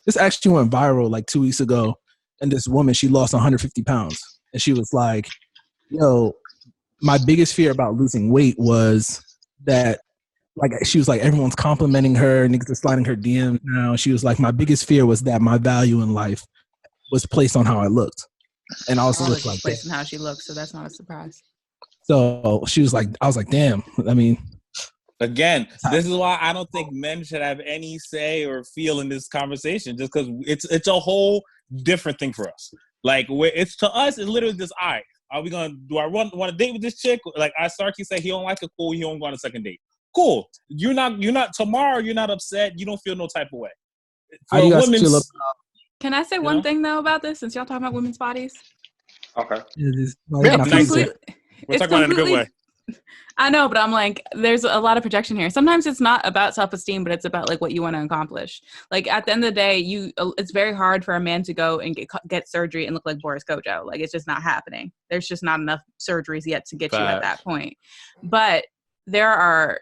this actually went viral like 2 weeks ago, and this woman, she lost 150 pounds, and she was like, "Yo, my biggest fear about losing weight was that." Like she was like, everyone's complimenting her, niggas are sliding her DMs now. She was like, my biggest fear was that my value in life was placed on how I looked. And I also looked like placed on how she looked, so that's not a surprise. So she was like, I was like, damn. I mean, again, this is why I don't think men should have any say or feel in this conversation, just because it's a whole different thing for us. Like it's to us, it's literally just are we gonna want to date with this chick? Like Starkey said, he don't like her, cool, he don't go on a second date. Cool. You're not tomorrow. You're not upset. You don't feel no type of way. How do you guys feel about? Can I say one thing though about this? Since y'all talking about women's bodies. Okay. We're talking about it in a good way. I know, but I'm like, there's a lot of projection here. Sometimes it's not about self-esteem, but it's about like what you want to accomplish. Like at the end of the day, it's very hard for a man to go and get surgery and look like Boris Kojo. Like it's just not happening. There's just not enough surgeries yet to get you at that point. But there are,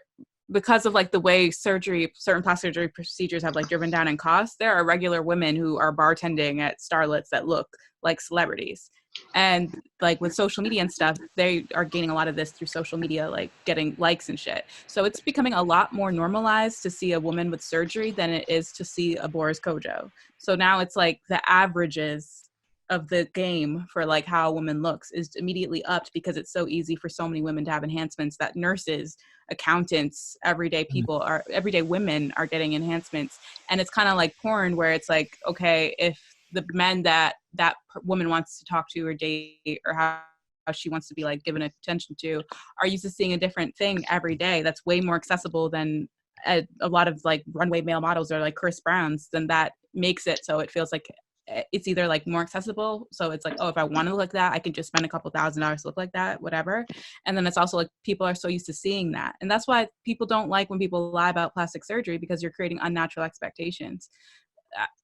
because of like the way certain plastic surgery procedures have like driven down in cost, there are regular women who are bartending at starlets that look like celebrities. And like with social media and stuff, they are gaining a lot of this through social media, like getting likes and shit. So it's becoming a lot more normalized to see a woman with surgery than it is to see a Boris Kojo. So now it's like the averages of the game for like how a woman looks is immediately upped because it's so easy for so many women to have enhancements that nurses, accountants, everyday women are getting enhancements. And it's kind of like porn where it's like, okay, if the men that woman wants to talk to or date or how she wants to be like given attention to are used to seeing a different thing every day that's way more accessible than a lot of like runway male models or like Chris Brown's, then that makes it so it feels like it's either like more accessible. So it's like, oh, if I want to look like that, I can just spend a couple $1,000s to look like that, whatever. And then it's also like people are so used to seeing that. And that's why people don't like when people lie about plastic surgery, because you're creating unnatural expectations.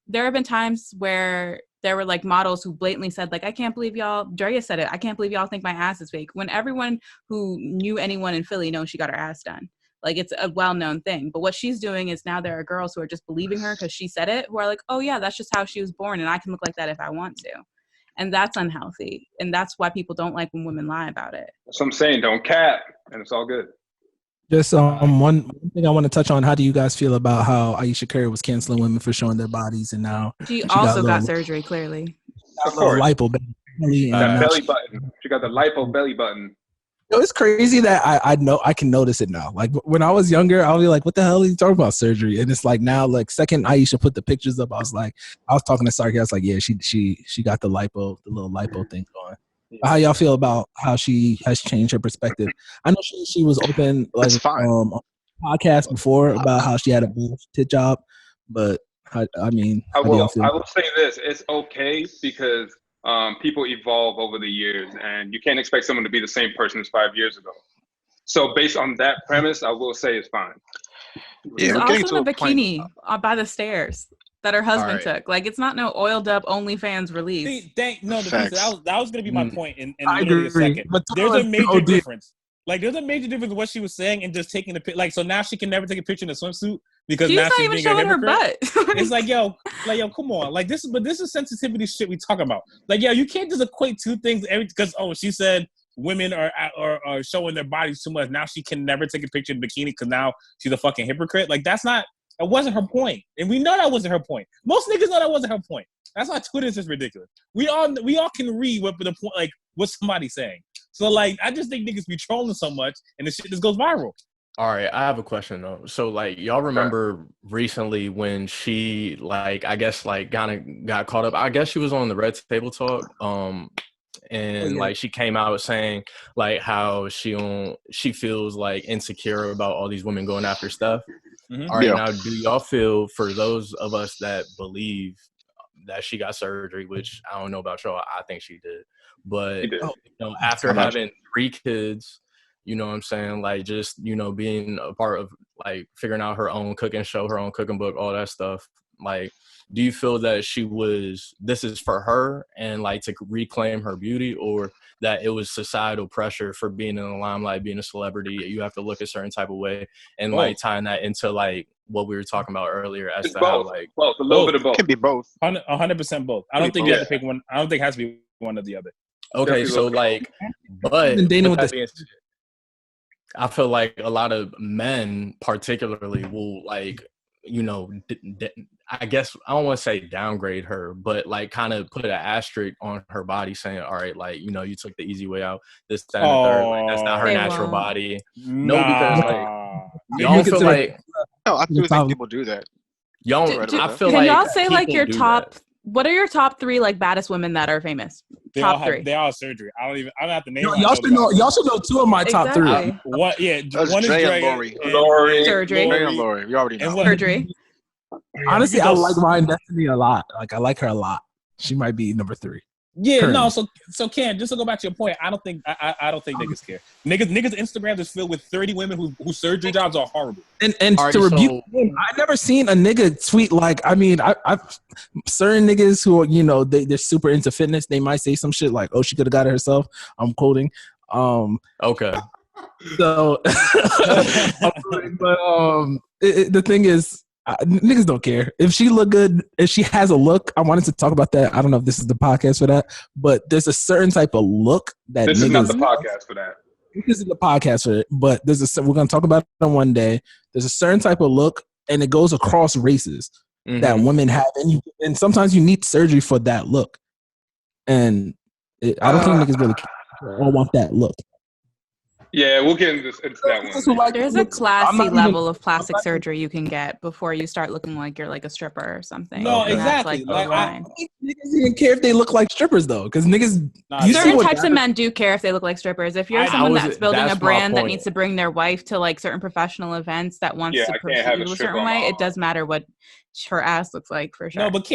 There have been times where there were like models who blatantly said like, I can't believe y'all, Drea said it, I can't believe y'all think my ass is fake. When everyone who knew anyone in Philly knows she got her ass done. Like it's a well-known thing. But what she's doing is now there are girls who are just believing her because she said it, who are like, oh yeah, that's just how she was born and I can look like that if I want to. And that's unhealthy. And that's why people don't like when women lie about it. That's what I'm saying. Don't cap. And it's all good. Just one thing I want to touch on. How do you guys feel about how Ayesha Curry was canceling women for showing their bodies, and now she also got surgery? Clearly, of course. Lipo belly button. She got the lipo belly button. It's crazy that I know I can notice it now. Like when I was younger, I'll be like, "What the hell are you talking about surgery?" And it's like now, like second Ayesha put the pictures up, I was talking to Sarky. I was like, "Yeah, she got the little lipo thing going." How y'all feel about how she has changed her perspective? I know she was open like on podcast before about how she had a bullshit job, but how do y'all feel? I will say this: it's okay because people evolve over the years, and you can't expect someone to be the same person as 5 years ago. So based on that premise, I will say it's fine. She's also in a bikini by the stairs that her husband took. Like, it's not no oiled up OnlyFans release. See, that was going to be my point in literally a second. But there's a major difference. Like, there's a major difference in what she was saying and just taking the picture. Like, so now she can never take a picture in a swimsuit because now she's being a hypocrite. She's not even showing her butt. It's like, yo, come on. Like, this is sensitivity shit we talking about. Like, yo, you can't just equate two things because she said women are showing their bodies too much. Now she can never take a picture in a bikini because now she's a fucking hypocrite. Like, that wasn't her point. And we know that wasn't her point. Most niggas know that wasn't her point. That's why Twitter is just ridiculous. We all can read what the point, like, what somebody's saying. So, like, I just think niggas be trolling so much and the shit just goes viral. All right, I have a question though. So, like, y'all remember recently when she, like, I guess, like, kind of got caught up. I guess she was on the Red Table Talk, and like she came out saying like how she feels like insecure about all these women going after stuff. Mm-hmm. All right, now do y'all feel, for those of us that believe that she got surgery, which I don't know about y'all, I think she did, but after having 3 kids, you know what I'm saying, like, just, being a part of, like, figuring out her own cooking show, her own cooking book, all that stuff, like, do you feel that this is for her and, like, to reclaim her beauty, or that it was societal pressure for being in the limelight, being a celebrity, you have to look a certain type of way, and like tying that into like what we were talking about earlier as to how, like, a little bit of both. It can be both. 100% both. I don't think you have to pick one. I don't think it has to be one or the other. Okay, so like, but I feel like a lot of men particularly will, like, I guess I don't want to say downgrade her, but like kind of put an asterisk on her body, saying, all right, like, you took the easy way out, this, that, and the third, like, that's not her natural body. No, because like y'all feel like, no, I do think people do that. Y'all, I feel can like y'all say like your top? What are your top 3 like baddest women that are famous? They top 3. They all have surgery. I don't have to name. Y'all should know. Y'all should know 2 of my top 3. One is Dre and Lori. Surgery. Dre and Lori. We already know. Surgery. Honestly, I like Ryan Destiny a lot. Like, I like her a lot. She might be number 3. Yeah, currently. No. So Ken, just to go back to your point, I don't think niggas care. Niggas Instagram is filled with 30 women whose surgery jobs are horrible. And to rebuke him, I've never seen a nigga tweet like, I mean, I've certain niggas who are, they're super into fitness. They might say some shit like, "Oh, she could have got it herself." I'm quoting. Okay. So, but the thing is, niggas don't care if she look good. If she has a look, I wanted to talk about that. I don't know if this is the podcast for that, but there's a certain type of look that this is not the podcast for that. This is the podcast for it, but we're gonna talk about it on one day. There's a certain type of look, and it goes across races that women have, and sometimes you need surgery for that look. And I don't think niggas really all want that look. Yeah, we'll get into that one. There's a classy level of plastic surgery you can get before you start looking like you're like a stripper or something. No, exactly. Like, niggas even care if they look like strippers though, because niggas. Certain types of men do care if they look like strippers. If you're someone that's building a brand that needs to bring their wife to like certain professional events that wants to proceed a certain way, it does matter what her ass looks like for sure. No, but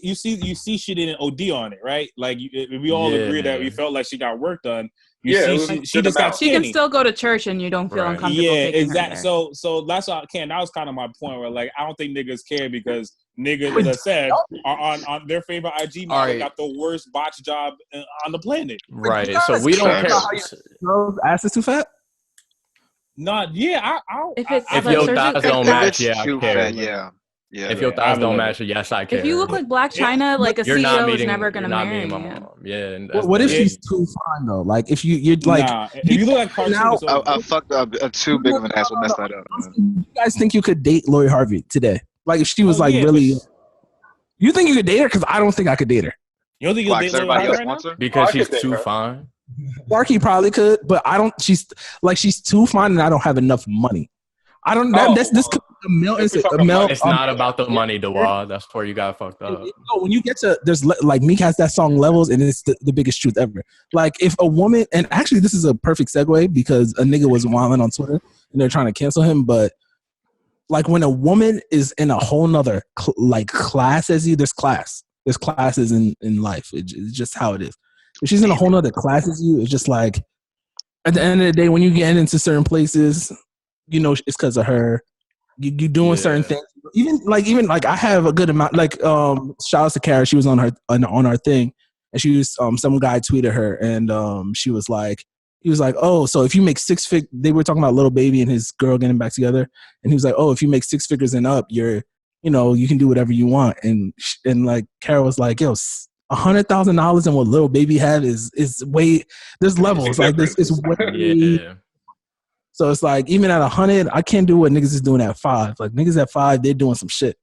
you see she didn't OD on it, right? Like we all agree that we felt like she got work done. She just got skinny. She can still go to church and you don't feel uncomfortable. Yeah, exactly. So that's what that was kind of my point. Where like I don't think niggas care because niggas, as I said, are on their favorite IG model got the worst botch job on the planet. Right. So we don't care. Girls' ass is too fat. Not if your thighs don't match, I care. Yeah, if your thighs don't match, yes, I care. If you look like Black China, like a CEO is never gonna marry you. Yeah. What if she's too fine though? Like if you're like, if you look like cartoon, I fucked up too big of an ass. Will mess that up. You guys think you could date Lori Harvey today? Like if she was really, you think you could date her? Because I don't think I could date her. You don't think you'll date Lori Harvey right now? Because she's too fine. Sparky probably could, but I don't. She's too fine, and I don't have enough money. I don't. This could It's not about the money, Dawah. That's where you got fucked up. When you get to there's like Meek has that song Levels, and it's the biggest truth ever. Like if a woman, and actually this is a perfect segue because a nigga was wilding on Twitter and they're trying to cancel him, but like when a woman is in a whole nother class as you, there's classes in life. It's just how it is. If she's in a whole nother class as you, it's just like at the end of the day, when you get into certain places, you know it's because of her. You doing certain things. Even like I have a good amount. Like shout out to Kara, she was on our thing, and she was some guy tweeted her, and she was like, he was like, oh, so if you make they were talking about Lil Baby and his girl getting back together, and he was like, oh, if you make 6 figures and up, you can do whatever you want, and like Kara was like, yo, $100,000 and what Lil Baby had is way. There's levels like this. It's way. Yeah. So it's like even at 100, I can't do what niggas is doing at 5. Like niggas at 5, they're doing some shit.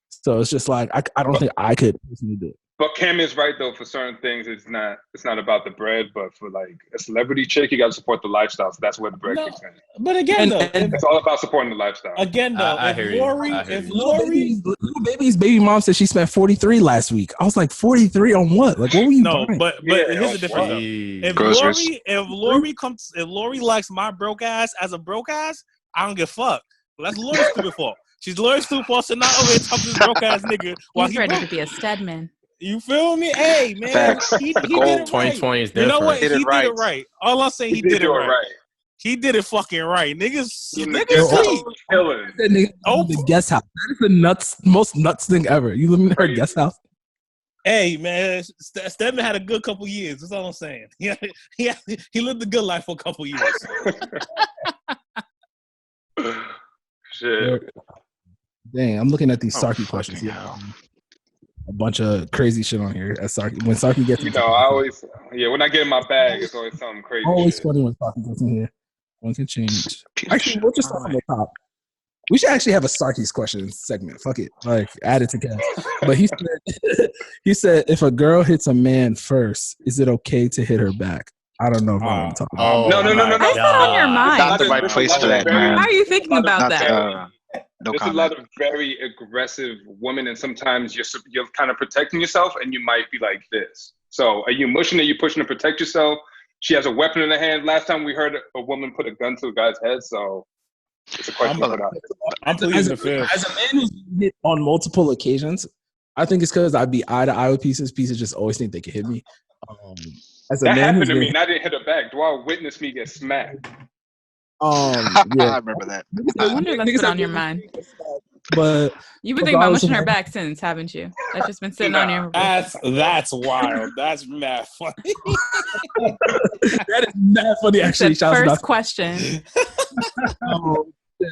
So it's just like I don't think I could personally do it. But Cam is right though. For certain things, it's not about the bread. But for like a celebrity chick, you got to support the lifestyle. So that's where the bread kicks in. But again, it's all about supporting the lifestyle. Again, though, if Lori, Lil Baby's baby mom said she spent 43 last week. I was like, 43 on what? Like, what were you doing? But here's the difference. If Lori likes my broke ass as a broke ass, I don't give a fuck. Well, that's Lori's stupid fault. She's Lori's stupid fault. So not over here talking to this broke ass nigga while he's ready to be a Stedman. You feel me? Hey, man. He did it 2020 is different. You know what? He did it right. All I'm saying, he did it right. He did it fucking right. Niggas sleep. The guest house. That is the most nuts thing ever. You live in her guest house? Hey, man. Stedman had a good couple years. That's all I'm saying. He lived a good life for a couple years. Shit. Dang, I'm looking at these Sarky questions. Yeah. A bunch of crazy shit on here. When Sarky gets, when I get in my bag, it's always something crazy. Always funny when Sarky gets in here. One can change. Actually, we'll just start on the top. We should actually have a Sarky's questions segment. Fuck it, like add it to Cass. But he said, if a girl hits a man first, is it okay to hit her back? I don't know if I'm talking about. No. That's not on your mind. Not the right place for that, man. How are you thinking about that? There's a lot of very aggressive women, and sometimes you're kind of protecting yourself, and you might be like this. So are you mushing? Are you pushing to protect yourself? She has a weapon in her hand. Last time we heard a woman put a gun to a guy's head, so it's a question for that. I'm pleased to feel. As a man who's hit on multiple occasions, I think it's because I'd be eye to eye with pieces. Pieces just always think they can hit me. That happened to me, and I didn't hit her back. Dwell witnessed me get smacked. I remember that. I wonder if that's been on your mind. But you've been thinking about mushing her back since, haven't you? That's just been sitting on your. That's wild. That's mad funny. That is mad funny. Actually, first question.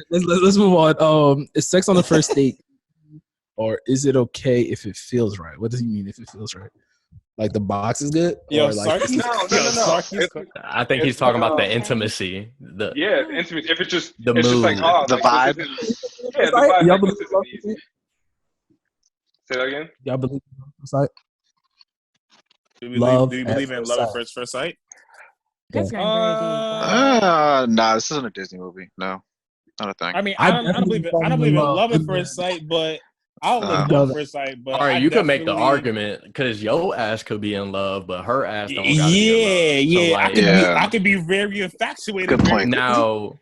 Let's move on. Is sex on the first date, or is it okay if it feels right? What does he mean if it feels right? Like the box is good? Yo, No. I think he's talking about the intimacy. The intimacy. If it's just the mood, just like, the vibe. The vibe. Y'all believe Say that again. Y'all believe in sight? Do you believe in love at first sight? That's going very deep. Nah, this isn't a Disney movie. No, not a thing. I mean, I don't believe in love at first sight, but I'll look love at first sight. But all right, you could make the argument because your ass could be in love, but her ass don't. I could be very infatuated. Good point. Now,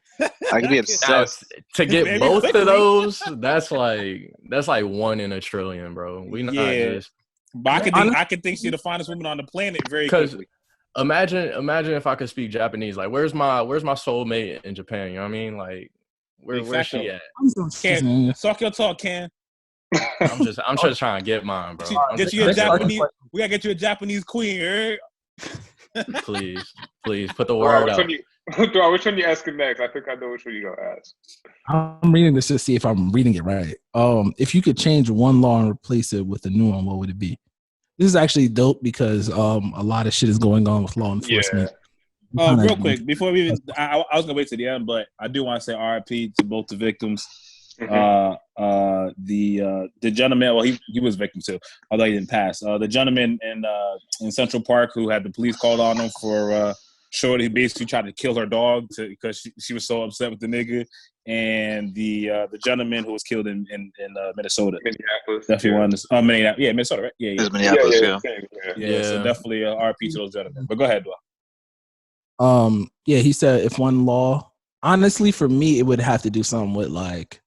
I could be obsessed. To get both of those, that's like 1 in a trillion, bro. We not just. But I could think she's the finest woman on the planet very quickly. Imagine if I could speak Japanese. Like, where's my soulmate in Japan? You know what I mean? Like, where's she at? Ken, suck your talk, Ken. I'm just trying to get mine, bro. Get you a Japanese. We gotta get you a Japanese queen, right? Please, put the word out. Which one you asking next? I think I know which one you're gonna ask. I'm reading this to see if I'm reading it right. If you could change one law and replace it with a new one, what would it be? This is actually dope because a lot of shit is going on with law enforcement. Yeah. Real quick, before we even, I was gonna wait to the end, but I do want to say RIP to both the victims. The gentleman, well, he was a victim too, although he didn't pass. The gentleman in Central Park who had the police called on him for Shorty basically tried to kill her dog because she was so upset with the nigga, and the gentleman who was killed in Minnesota. Minneapolis. Definitely one. Minneapolis. Yeah, Minnesota, right? Yeah. It's Minneapolis. Yeah. So definitely RP to those gentlemen. But go ahead, Dwell. Yeah, he said if one law, honestly, for me, it would have to do something with like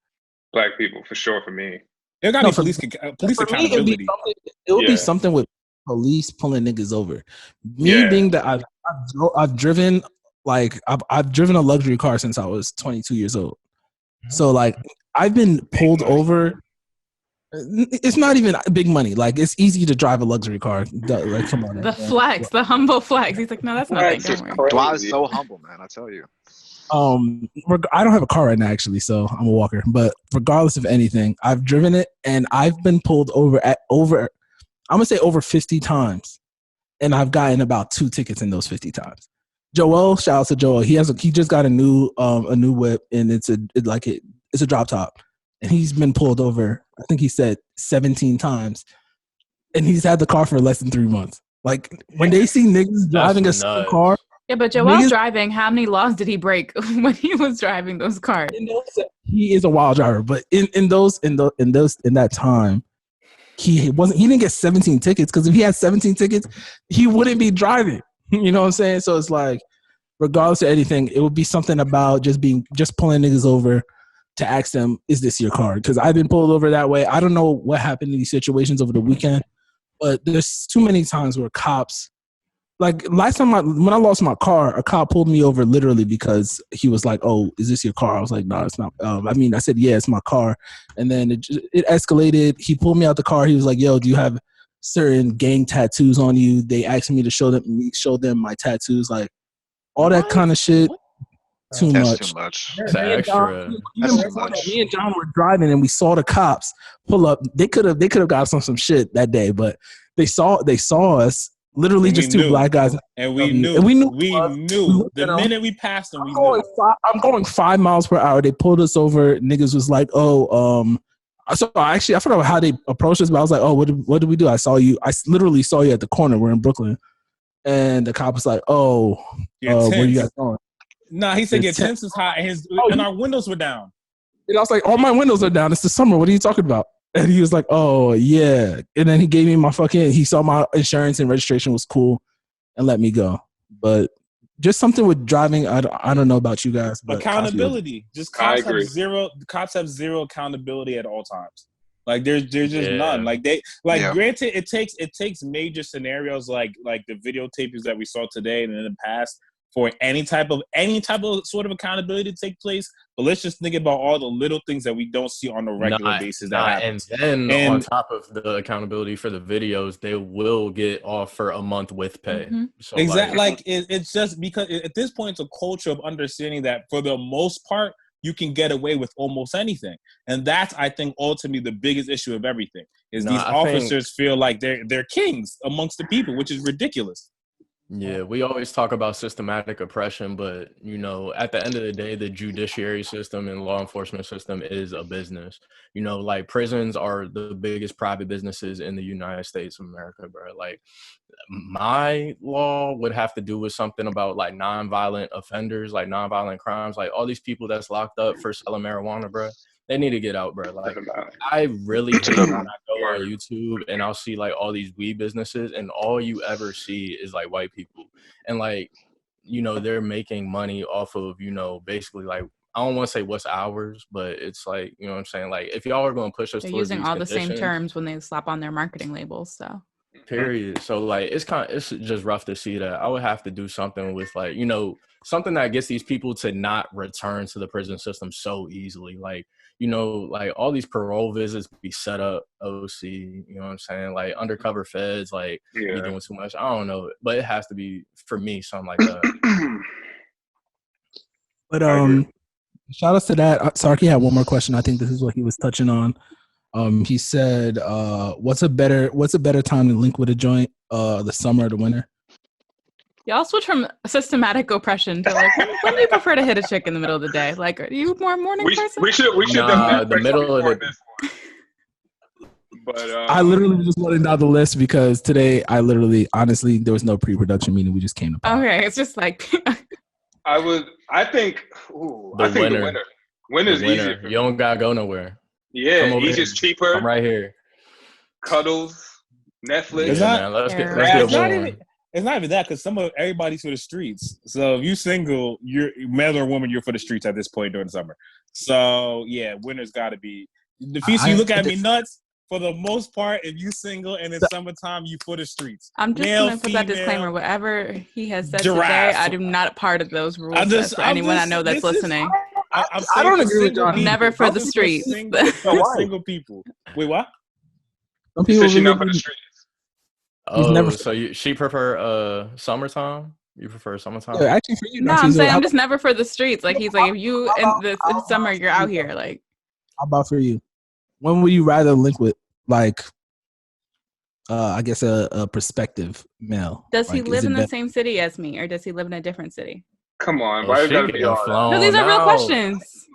black people for sure. For me, it got to be police accountability. It would be something with police pulling niggas over. Me being that I've driven like I've driven a luxury car since I was 22 years old. So like I've been pulled over. It's not even big money. Like it's easy to drive a luxury car. Like come on. The flex, the humble flex. He's like, no, that's nothing. Don't worry. Dwight is so humble, man. I tell you. I don't have a car right now actually, so I'm a walker. But regardless of anything, I've driven it and I've been pulled over I'm gonna say over 50 times, and I've gotten about 2 tickets in those 50 times. Joel, shout out to Joel. He just got a new whip, and it's a drop top, and he's been pulled over. I think he said 17 times, and he's had the car for less than 3 months. Like when they see niggas driving a certain car. Yeah, but Joel's driving. How many laws did he break when he was driving those cars? He is a wild driver, but in that time. He didn't get 17 tickets because if he had 17 tickets, he wouldn't be driving. You know what I'm saying? So it's like, regardless of anything, it would be something about just pulling niggas over to ask them, is this your car? Because I've been pulled over that way. I don't know what happened in these situations over the weekend, but there's too many times where cops, like last time when I lost my car, a cop pulled me over literally because he was like, "Oh, is this your car?" I was like, "No, it's not." I said, "Yeah, it's my car," and then it escalated. He pulled me out the car. He was like, "Yo, do you have certain gang tattoos on you?" They asked me to show them my tattoos, like all that kind of shit. Too much. That's extra. Me and John were driving and we saw the cops pull up. They could have got some shit that day, but they saw us. Literally just 2 black guys. And we knew. The minute we passed them, I'm going 5 miles per hour. They pulled us over. Niggas was like, so I forgot how they approached us, but I was like, oh, what did we do? I saw you. I literally saw you at the corner. We're in Brooklyn. And the cop was like, where you guys going? Nah, he said your temps is hot and our windows were down. And I was like, all my windows are down. It's the summer. What are you talking about? And he was like, oh, yeah. And then he gave me he saw my insurance and registration was cool and let me go. But just something with driving, I don't know about you guys. But accountability. Just cops have zero accountability at all times. Like there's just none. Like granted, it takes major scenarios like the videotapes that we saw today and in the past for any type of sort of accountability to take place. But let's just think about all the little things that we don't see on a regular basis that happen. And then on top of the accountability for the videos, they will get off for a month with pay. Mm-hmm. So exactly. It's just because at this point, it's a culture of understanding that for the most part, you can get away with almost anything. And that's, I think, ultimately the biggest issue of everything is these officers feel like they're kings amongst the people, which is ridiculous. Yeah, we always talk about systematic oppression, but, at the end of the day, the judiciary system and law enforcement system is a business. Like prisons are the biggest private businesses in the United States of America, bro. Like my law would have to do with something about like nonviolent offenders, like nonviolent crimes, like all these people that's locked up for selling marijuana, bro. They need to get out, bro. Like, I really hate when I go on YouTube and I'll see like all these weed businesses and all you ever see is like white people. And like, they're making money off of, basically like, I don't want to say what's ours, but it's like, you know what I'm saying? Like, if y'all are going to push us they're towards using these all the conditions, same terms when they slap on their marketing labels, so. Period. So like, it's just rough to see that. I would have to do something with like, something that gets these people to not return to the prison system so easily. Like, like all these parole visits be set up OC, you know what I'm saying? Like undercover feds, like be doing too much. I don't know, but it has to be for me, something like that. But shout outs to that. Sarky had one more question. I think this is what he was touching on. He said, what's a better time to link with a joint? The summer or the winter? Y'all switch from systematic oppression to like, when do you prefer to hit a chick in the middle of the day? Like, are you more morning person? We should the middle of the But I literally just wanted down the list because today honestly, there was no pre-production meeting. We just came to pod. Okay, it's just like I think the winner. Winner's easier. You don't gotta go nowhere. Yeah, easiest, cheaper. I'm right here. Cuddles, Netflix. It's not, man. Let's get going. It's not even that, because everybody's for the streets. So if you single, you're man or woman, you're for the streets at this point during the summer. So yeah, winner's got to be the feast. You look at me nuts. For the most part, if you single and it's summertime, you for the streets. I'm just going to put that disclaimer. Whatever he has said today, I am not part of those rules. For anyone I know that's listening. I don't agree with John. Never for the streets. Single people. Wait, what? Some people she not for the streets. Oh, so she prefer summertime? You prefer summertime? Yeah, actually, for you. No, I'm saying I'm just never for the streets. Like he's like, if you in summer, you're out here. Like, how about for you? When would you rather link with, like, I guess a prospective male? Does he live in the same city as me, or does he live in a different city? Come on, why you gotta be all that? No, these are real questions.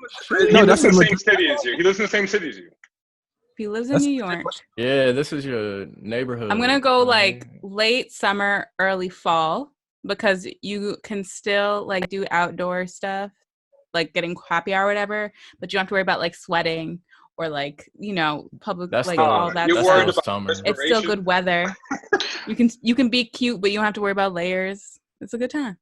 No, that's in the same city as you. He lives in the same city as you. He lives in New York. Yeah, this is your neighborhood. I'm gonna go like late summer, early fall, because you can still like do outdoor stuff, like getting happy hour or whatever, but you don't have to worry about like sweating. Or like, you know, public, that's like still, all that you're stuff. Worried about summer. It's still good weather. You can be cute, but you don't have to worry about layers. It's a good time.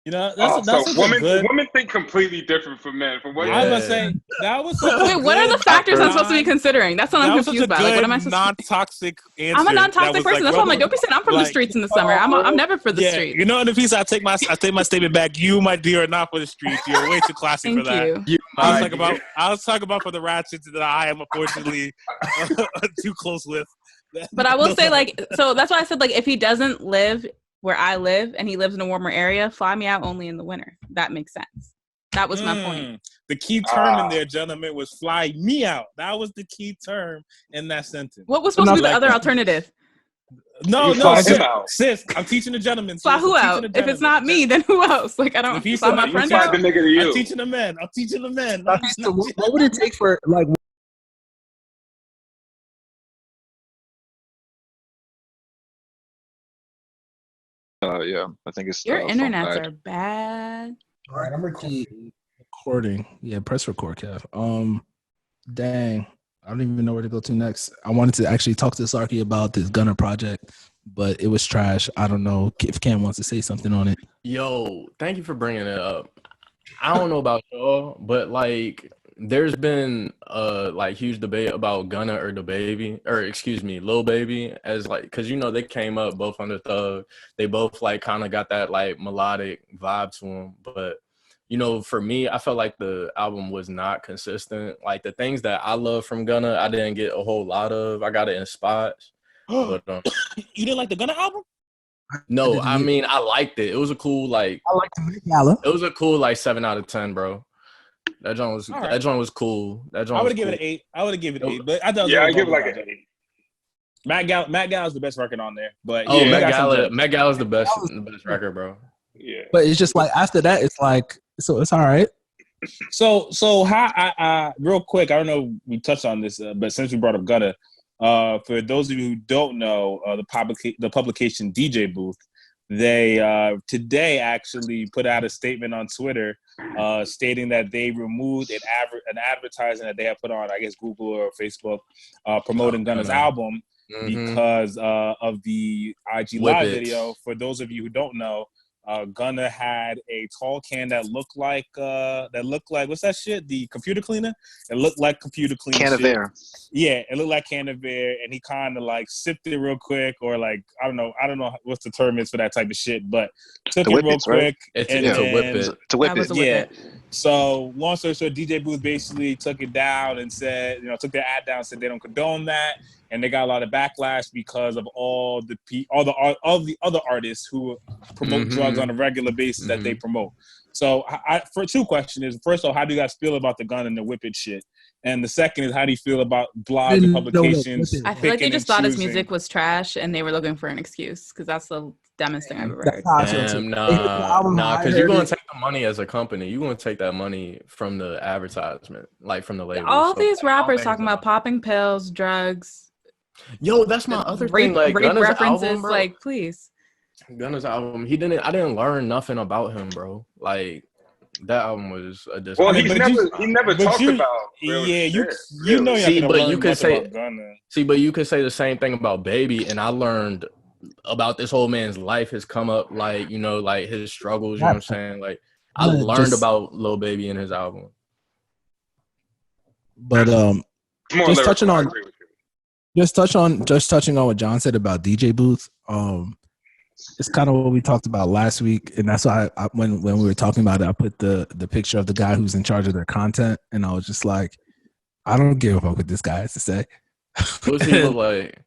You know, that's women think completely different from men. From what I was gonna say, that was wait. What are the factors I'm supposed to be considering? That's what I'm confused about. Like, what am I supposed non-toxic answer? I'm a non-toxic person. That's why I'm like, don't be saying I'm from the streets in the summer. I'm never for the streets. You know, in the piece, I take my statement back. You, my dear, are not for the streets. You're way too classy for that. I was talking about for the ratchets that I am unfortunately too close with. But I will say, like, so that's why I said, like, if he doesn't live where I live and he lives in a warmer area, fly me out only in the winter. That makes sense. That was my point. The key term in there, gentlemen, was fly me out. That was the key term in that sentence. What was supposed to be the other alternative? No, sis, I'm teaching the gentlemen. Fly who out? If it's not me, then who else? Like, I don't fly my friend out. The nigga to you. I'm teaching the men. What would it take for, like, yeah, I think it's your internets are bad. All right, I'm recording. Yeah, press record, Kev. Dang, I don't even know where to go to next. I wanted to actually talk to Sarky about this Gunner project, but it was trash. I don't know if Cam wants to say something on it. Yo, thank you for bringing it up. I don't know about y'all, but like, there's been like huge debate about Gunna or Lil Baby, as like, because you know they came up both under Thug. They both like kind of got that like melodic vibe to them, but you know, for me, I felt like the album was not consistent. Like the things that I love from Gunna, I didn't get a whole lot of. I got it in spots. But you didn't like the Gunna album? No, I mean I liked it. It was a cool like. I liked the Gala. It was a cool like 7 out of 10, bro. That joint was cool. I would have given it 8. I would have given it 8, but I thought I give it like an 8. Matt Gallagher's the best record on there, but Matt Gallagher's the best record, bro. Yeah, but it's just like after that, it's like it's all right. So how I real quick, I don't know if we touched on this, but since we brought up Gunna, for those of you who don't know, the publication DJ Booth, they today actually put out a statement on Twitter stating that they removed an advertising that they had put on, I guess, Google or Facebook, promoting Gunna's album because of the IG Live video. For those of you who don't know, Gunna had a tall can that looked like what's that shit? The computer cleaner. It looked like computer cleaner. Can of Air. Yeah, it looked like can of air, and he kind of like sipped it real quick, or like I don't know what's the term is for that type of shit, but took it real quick. Right? To whip it. To whip it. Yeah. So long story short, DJ Booth basically took it down and said, took their ad down, said they don't condone that. And they got a lot of backlash because of all the other artists who promote drugs on a regular basis that they promote. So, for 2 questions: first of all, how do you guys feel about the Gun and the Whip It shit? And the second is, how do you feel about blogs and publications? I feel like they just thought his music was trash and they were looking for an excuse, because that's the dumbest thing I've ever heard. Nah, because you're going to take the money as a company. You're going to take that money from the advertisement, like from the label. All these rappers talking about popping pills, drugs, Yo, that's my other thing. Like rape references, album, bro. like please. Gunna's album, I didn't learn nothing about him, bro. Like that album was a disappointment. Well, he never talked about real shit. You know, see, but you could say about Gunna. See, but you could say the same thing about Baby, and I learned about this whole man's life, his come up, like, you know, like his struggles, you know what I'm saying? Like I learned about Lil Baby in his album. But just touching on what John said about DJ Booth, it's kind of what we talked about last week, and that's why when we were talking about it, I put the picture of the guy who's in charge of their content, and I was just like, I don't give a fuck what this guy has to say. What does he look like?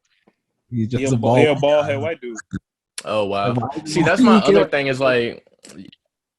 He's just a bald head white dude. Oh wow! See, that's my other thing is like,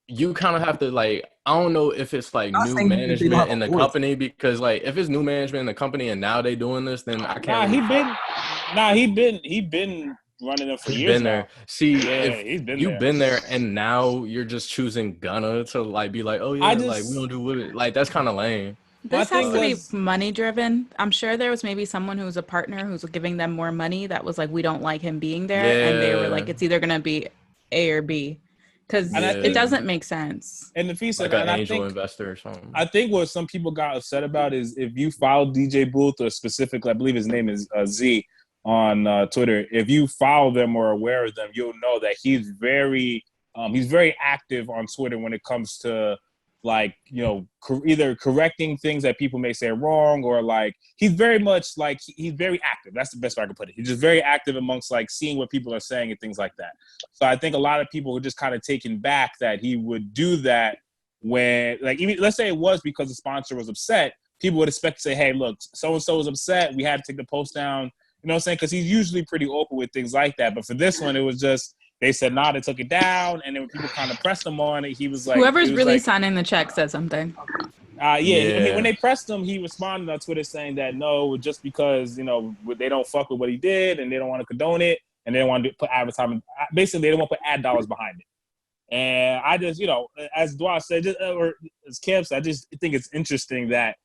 you kind of have to like, I don't know if it's like new management in the company, because like if it's new management in the company and now they doing this, then I can't. He been running them for years. Been there. See, he's been you've been there, and now you're just choosing Gunna to like be like, oh yeah, like we don't do with it. Like that's kind of lame. This has to be money driven. I'm sure there was maybe someone who was a partner who's giving them more money that was like, we don't like him being there, and they were like, it's either gonna be A or B, because it doesn't make sense. And the piece like an angel investor or something. I think what some people got upset about is if you follow DJ Booth, or specifically, I believe his name is Z on Twitter. If you follow them or are aware of them, you'll know that he's very active on Twitter when it comes to like, you know, either correcting things that people may say are wrong, or like he's very much like he's very active. That's the best way I can put it. He's just very active amongst like seeing what people are saying and things like that. So I think a lot of people were just kind of taken back that he would do that when, like, even let's say it was because the sponsor was upset, people would expect to say, hey, look, so and so was upset, we had to take the post down. You know what I'm saying? Because he's usually pretty open with things like that. But for this one, it was just, they said, nah, they took it down. And then when people kind of pressed him on it, he was like... Whoever's really signing the check said something. I mean, when they pressed him, he responded on Twitter saying that, no, just because, you know, they don't fuck with what he did and they don't want to condone it and they don't want to put advertisement... Basically, they don't want to put ad dollars behind it. And I just, you know, as Dwa said, or as Kev said, I just think it's interesting that,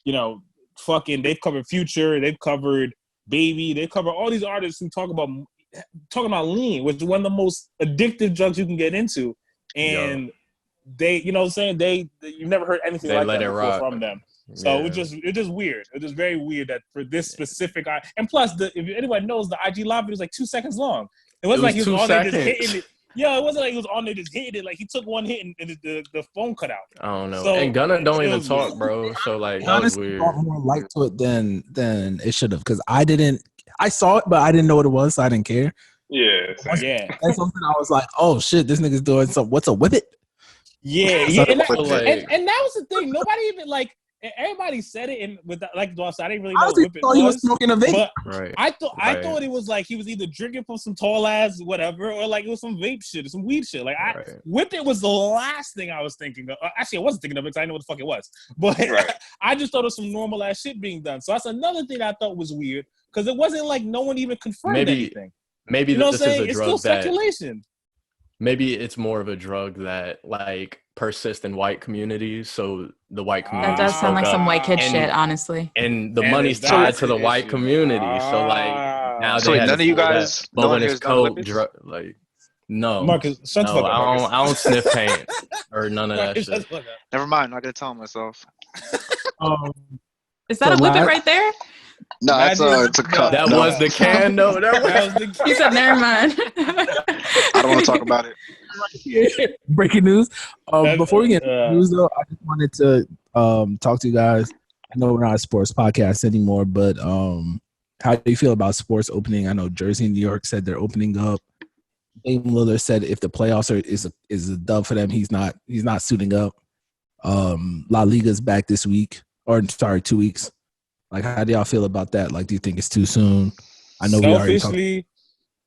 you know, fucking they've covered Future, they've covered Baby, they cover all these artists who talking about lean, which is one of the most addictive drugs you can get into, and they, you know what I'm saying, you've never heard anything like that before from them. So it's just weird. It was very weird that for this specific, and plus, if anybody knows, the IG live video was like 2 seconds long. It wasn't like he was on there just hitting it. Yeah, it wasn't like he was on there just hitting it. Like he took one hit and the phone cut out. I don't know. So, and Gunna don't even talk, bro. So like, that was weird. Brought more light to it than it should have, because I saw it, but I didn't know what it was, so I didn't care. Yeah. That's something I was like, oh shit, this nigga's doing something. What's a whippet? Yeah. And that was the thing. Nobody even like. Everybody said it, and with like Dawes, I didn't really know what Whippet was. He was smoking a vape. Right. I thought it was like he was either drinking from some tall ass whatever, or like it was some vape shit or some weed shit. Like Whippet was the last thing I was thinking of. Actually, I wasn't thinking of it because I didn't know what the fuck it was. But I just thought it was some normal ass shit being done. So that's another thing I thought was weird, because it wasn't like no one even confirmed anything. Maybe you know this what I'm saying? Is a drug it's still speculation. Maybe it's more of a drug that like persists in white communities, so the white community. That does sound like some white kid shit, honestly. And the money's tied to the white community, so like now so they none of you guys, but when it's coke, like no, Marcus, shut the fuck up, Marcus. I don't sniff paint or none of that shit. Never mind, I'm not gonna tell myself. Is that a whippet right there? No, it's a cup. That was the can, though. That was the can. He said, never mind. I don't want to talk about it. Breaking news. Before we get news, though, I just wanted to talk to you guys. I know we're not a sports podcast anymore, but how do you feel about sports opening? I know Jersey and New York said they're opening up. Dame Lillard said if the playoffs is a dub for them, he's not suiting up. La Liga's back this week, or sorry, 2 weeks. Like, how do y'all feel about that? Like, do you think it's too soon? I know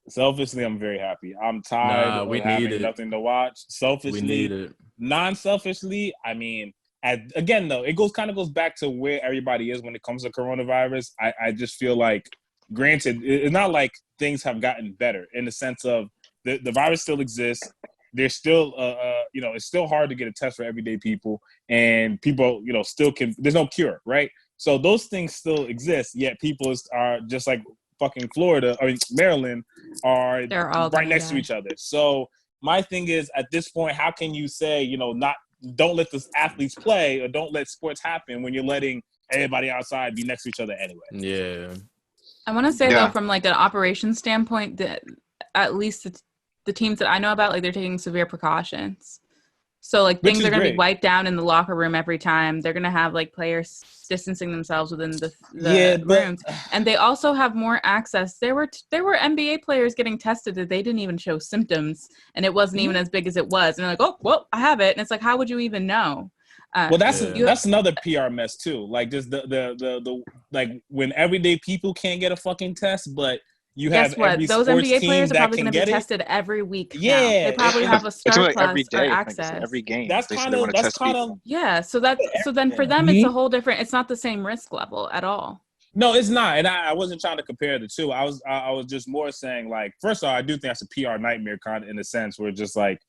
Selfishly, I'm very happy. I'm tired of having nothing to watch. Selfishly, we need it. Non-selfishly, I mean, again, though, it goes back to where everybody is when it comes to coronavirus. I just feel like, granted, it's not like things have gotten better in the sense of the virus still exists. There's still, it's still hard to get a test for everyday people, and people, still can. There's no cure, right? So those things still exist, yet people are just like fucking Maryland are all right next to each other. So my thing is, at this point, how can you say, don't let the athletes play or don't let sports happen when you're letting everybody outside be next to each other anyway? Yeah. I want to say though, from like an operations standpoint, that at least the teams that I know about, like they're taking severe precautions. So like things are going to be wiped down in the locker room every time. They're going to have like players distancing themselves within the rooms, and they also have more access. There were NBA players getting tested that they didn't even show symptoms, and it wasn't even as big as it was. And they're like, oh, well, I have it, and it's like, how would you even know? Well, that's another PR mess too. Like just the like when everyday people can't get a fucking test, but you have every those sports NBA team players are that probably can going to be get tested every week. Yeah, now. They probably have a start plus every day, or access every game. That's kind of yeah. So then for them, it's a whole different. It's not the same risk level at all. No, it's not, and I wasn't trying to compare the two. I was just more saying, like, first of all, I do think that's a PR nightmare, kind of in a sense, where just like,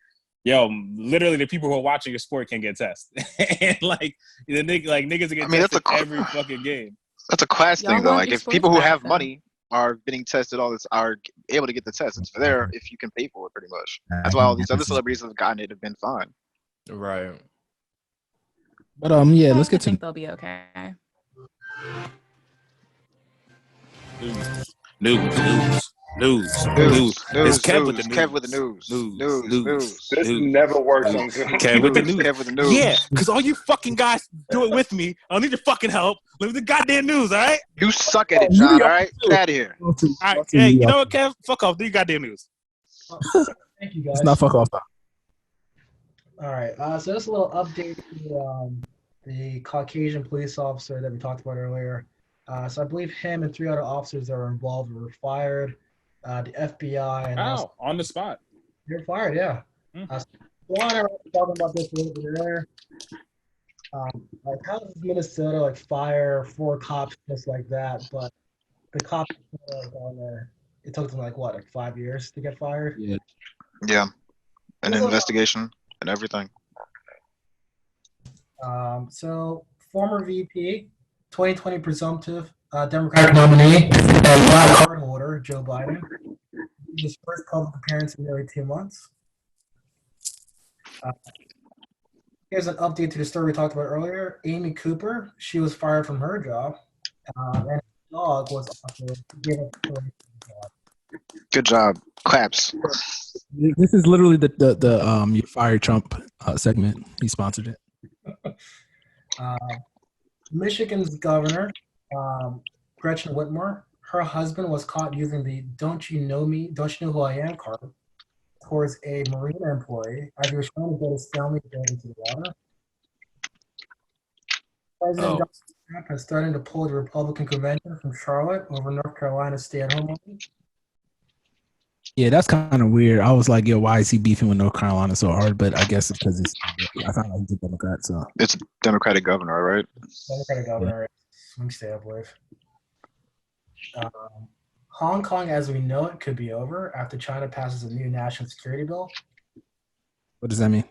yo, literally the people who are watching your sport can get tested, and like niggas get tested every fucking game. That's a class thing, though. Like, if people who have money are getting tested, are able to get the test, it's there if you can pay for it, pretty much. That's why all these other celebrities have gotten it have been fine. Right. But yeah, let's get to. I think they'll be okay. News. It's Kev with the news. Kev with the news. This never works on Zoom. Kev with the news. Kev with the news. Yeah, because all you fucking guys do it with me. I don't need your fucking help. Live the goddamn news, all right? You suck at it, John, all right? Get out of here. All right, hey, you know what, Kev? Fuck off. Do your goddamn news. Thank you, guys. It's not fuck off. All right. So just a little update to the Caucasian police officer that we talked about earlier. So I believe him and 3 other officers that were involved were fired. The FBI and on the spot. They're fired, yeah. Juan and I were talking about this a little bit earlier. Like, how does Minnesota like fire 4 cops just like that? But the cops on there, it took them like 5 years to get fired? Yeah. An investigation and everything. So former VP, 2020 presumptive Democratic nominee, and black card holder Joe Biden. His first public appearance in nearly 2 months. Here's an update to the story we talked about earlier. Amy Cooper, she was fired from her job, and her dog was also given a job. Good job. Claps. This is literally the you fire Trump segment. He sponsored it. Michigan's governor, Gretchen Whitmer, her husband was caught using the "Don't you know me? Don't you know who I am?" card towards a marina employee as he was trying to get his family back into the water. President Donald Trump is starting to pull the Republican convention from Charlotte over North Carolina's stay-at-home order. Yeah, that's kind of weird. I was like, yo, why is he beefing with North Carolina so hard? But I guess it's because I found out he's a Democrat. So it's a Democratic governor, right? Democratic governor, swing state, I believe. Hong Kong, as we know it, could be over after China passes a new national security bill. What does that mean?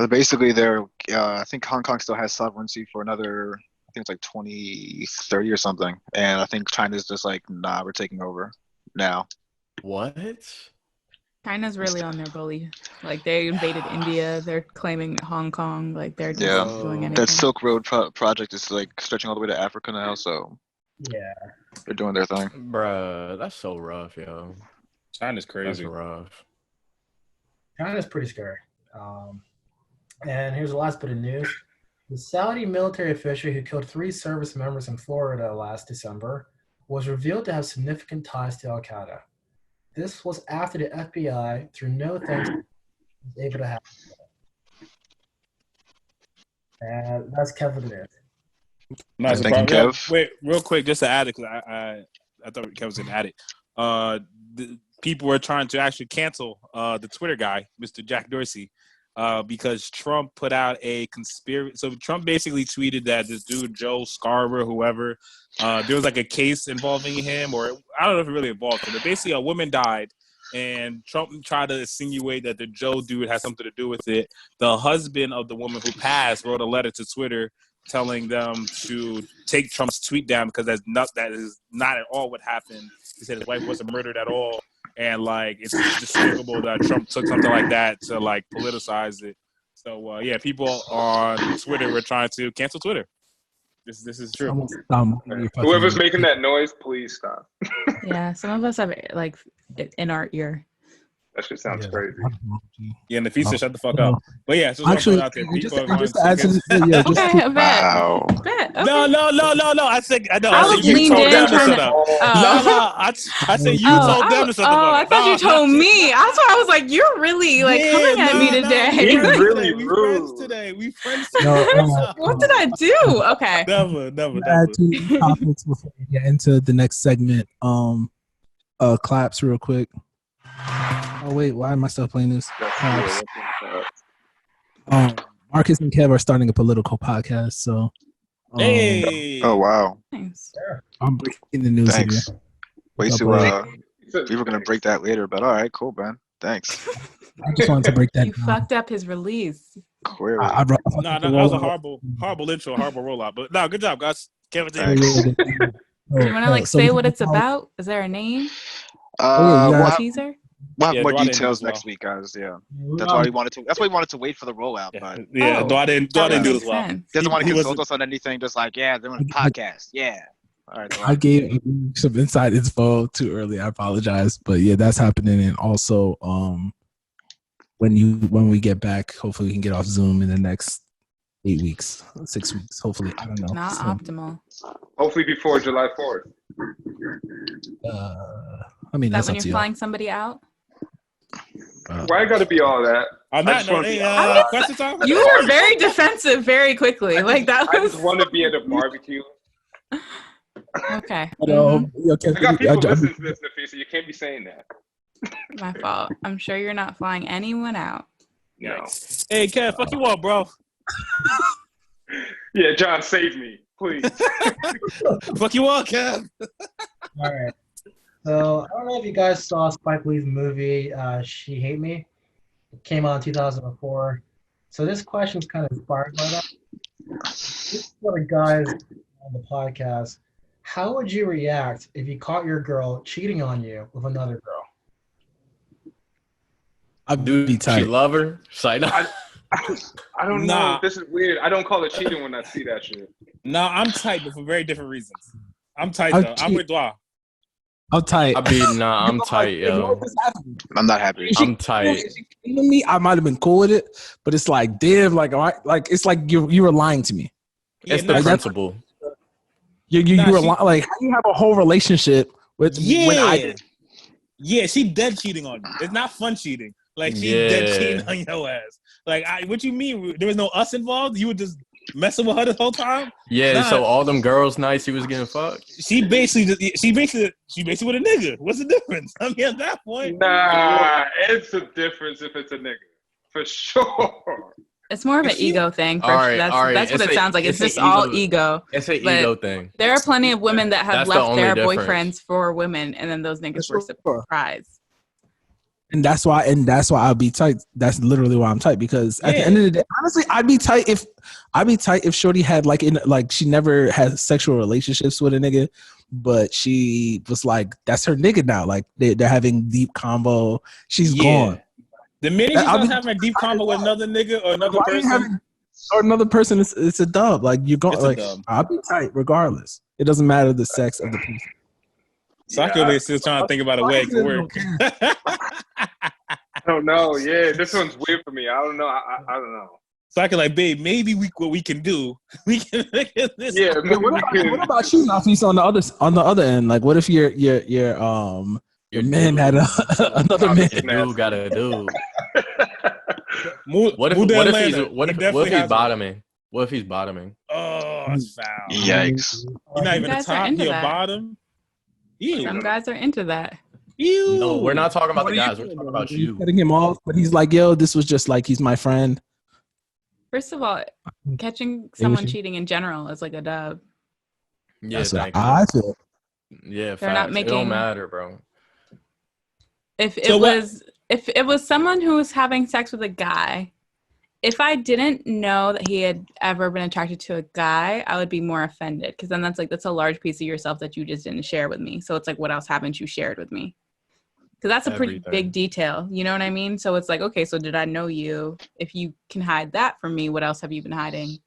Basically, I think Hong Kong still has sovereignty for another, I think it's like 2030 or something. And I think China's just like, nah, we're taking over now. What? China's really on their bully. Like, they invaded India. They're claiming Hong Kong. Like, they're just doing anything. That Silk Road project is like stretching all the way to Africa now. So yeah, they're doing their thing. Bruh, that's so rough, yo. China's crazy. That's rough. China's pretty scary. And here's the last bit of news. The Saudi military official who killed 3 service members in Florida last December was revealed to have significant ties to Al-Qaeda. This was after the FBI, through no thanks, was able to happen. And that's Kevin there. Nice. Thank you, Kev. Wait, real quick, just to add it, because I thought Kev was going to add it. The people were trying to actually cancel the Twitter guy, Mr. Jack Dorsey, because Trump put out a conspiracy. So Trump basically tweeted that this dude, Joe Scarborough, whoever, there was like a case involving him, or I don't know if it really involved him, but basically a woman died, and Trump tried to insinuate that the Joe dude had something to do with it. The husband of the woman who passed wrote a letter to Twitter telling them to take Trump's tweet down because that is not at all what happened. He said his wife wasn't murdered at all, and like it's despicable that Trump took something like that to like politicize it. So yeah, people on Twitter were trying to cancel Twitter. This is true. Whoever's making that noise, please stop. Yeah, some of us have like in our ear. That shit sounds crazy. Yeah, and the feature, shut the fuck up. But yeah, so actually, out there. just to add to this, okay, wow. Bet. Okay. No. I said I said you told them to shut up. No. I said you told them to shut the fuck up. I thought you told me. That's why I was like, you're really like coming at me today. He's really rude. We friends today. What did I do? Okay. Never. Add two topics before we get into the next segment. Claps real quick. Oh wait, why am I still playing this? Marcus and Kev are starting a political podcast, so hey. Oh wow. Nice. I'm breaking the news here. Wait, so we were gonna break that later, but all right, cool, man. Thanks. I just wanted to break that. You fucked up his release. Clearly. That was a horrible intro, horrible rollout. But no, good job, guys. Kevin, do you want to like say what it's about? Is there a name? Teaser? We'll have more details next week, guys. Yeah, that's why we wanted to. That's why we wanted to wait for the rollout. But Doja didn't do as well. Doesn't want to consult us on anything. Just like they're doing a podcast. Yeah. All right. I gave some inside info too early. I apologize, but yeah, that's happening. And also, when we get back, hopefully we can get off Zoom in the next 8 weeks, 6 weeks. Hopefully, I don't know. Not optimal. Hopefully before July 4th. I mean, that's when you're flying somebody out. Why I gotta be all that? You were very defensive very quickly. Like that was. I just want to be at a barbecue. Okay. I got people listening to this, Nafisa. You can't be saying that. My fault. I'm sure you're not flying anyone out. No. Hey, Kev, fuck you up, bro. Yeah, John, save me, please. Fuck you up, Kev. All right. So I don't know if you guys saw Spike Lee's movie, She Hate Me. It came out in 2004. So this question is kind of inspired by that. This is for the guys on the podcast. How would you react if you caught your girl cheating on you with another girl? I'd be tight. You love her? I don't know. This is weird. I don't call it cheating when I see that shit. No, I'm tight, but for very different reasons. I'm tight though. I'm with Dwa. I'm tight. I'm tight, yo. I'm not happy. I'm tight. If she came to me, I might have been cool with it, but it's like, damn, like it's like you were lying to me. It's the principle. You were like, how do you have a whole relationship with when I did? Yeah, she dead cheating on you. It's not fun cheating. Like she dead cheating on your ass. Like, what you mean? There was no us involved. You were just messing with her the whole time. Yeah. So all them girls nights she was getting fucked. She basically with a nigga. What's the difference? I mean, at that point, nah, it's a difference if it's a nigga for sure. It's more of an ego thing. That's what it sounds like. It's just all ego. It's an ego thing. There are plenty of women that have left their boyfriends for women, and then those niggas were surprised. And that's why I'll be tight. That's literally why I'm tight, because at the end of the day, honestly, I'd be tight if Shorty had she never had sexual relationships with a nigga, but she was like, that's her nigga now. Like they're having deep convo. She's gone. The minute you start having a deep convo with another nigga or another person, it's a dub. Like you're going like I'll be tight regardless. It doesn't matter the sex of the person. Soccer is still trying to think about a way to work. I don't know. Yeah, this one's weird for me. I don't know. I don't know. So I can like, babe, maybe what we can do. We can look at this. Yeah. What about you, Nafis, on the other end? Like, what if your man had another man? Dude got a dude. What if he's bottoming? What if he's bottoming? Oh, that's foul. Yikes! You're not even the top. You're bottom. Ew. Some guys are into that. Ew. No, we're not talking about the guys. We're talking about you. Cutting him off, but he's like, yo, this was just like, he's my friend. First of all, catching someone cheating in general is like a dub. Yeah, that's what I feel. Yeah, they're not making. It don't matter, bro. If it was someone who was having sex with a guy, if I didn't know that he had ever been attracted to a guy, I would be more offended because then that's a large piece of yourself that you just didn't share with me. So it's like, what else haven't you shared with me? Because that's a pretty big detail. You know what I mean? So it's like, okay, so did I know you? If you can hide that from me, what else have you been hiding?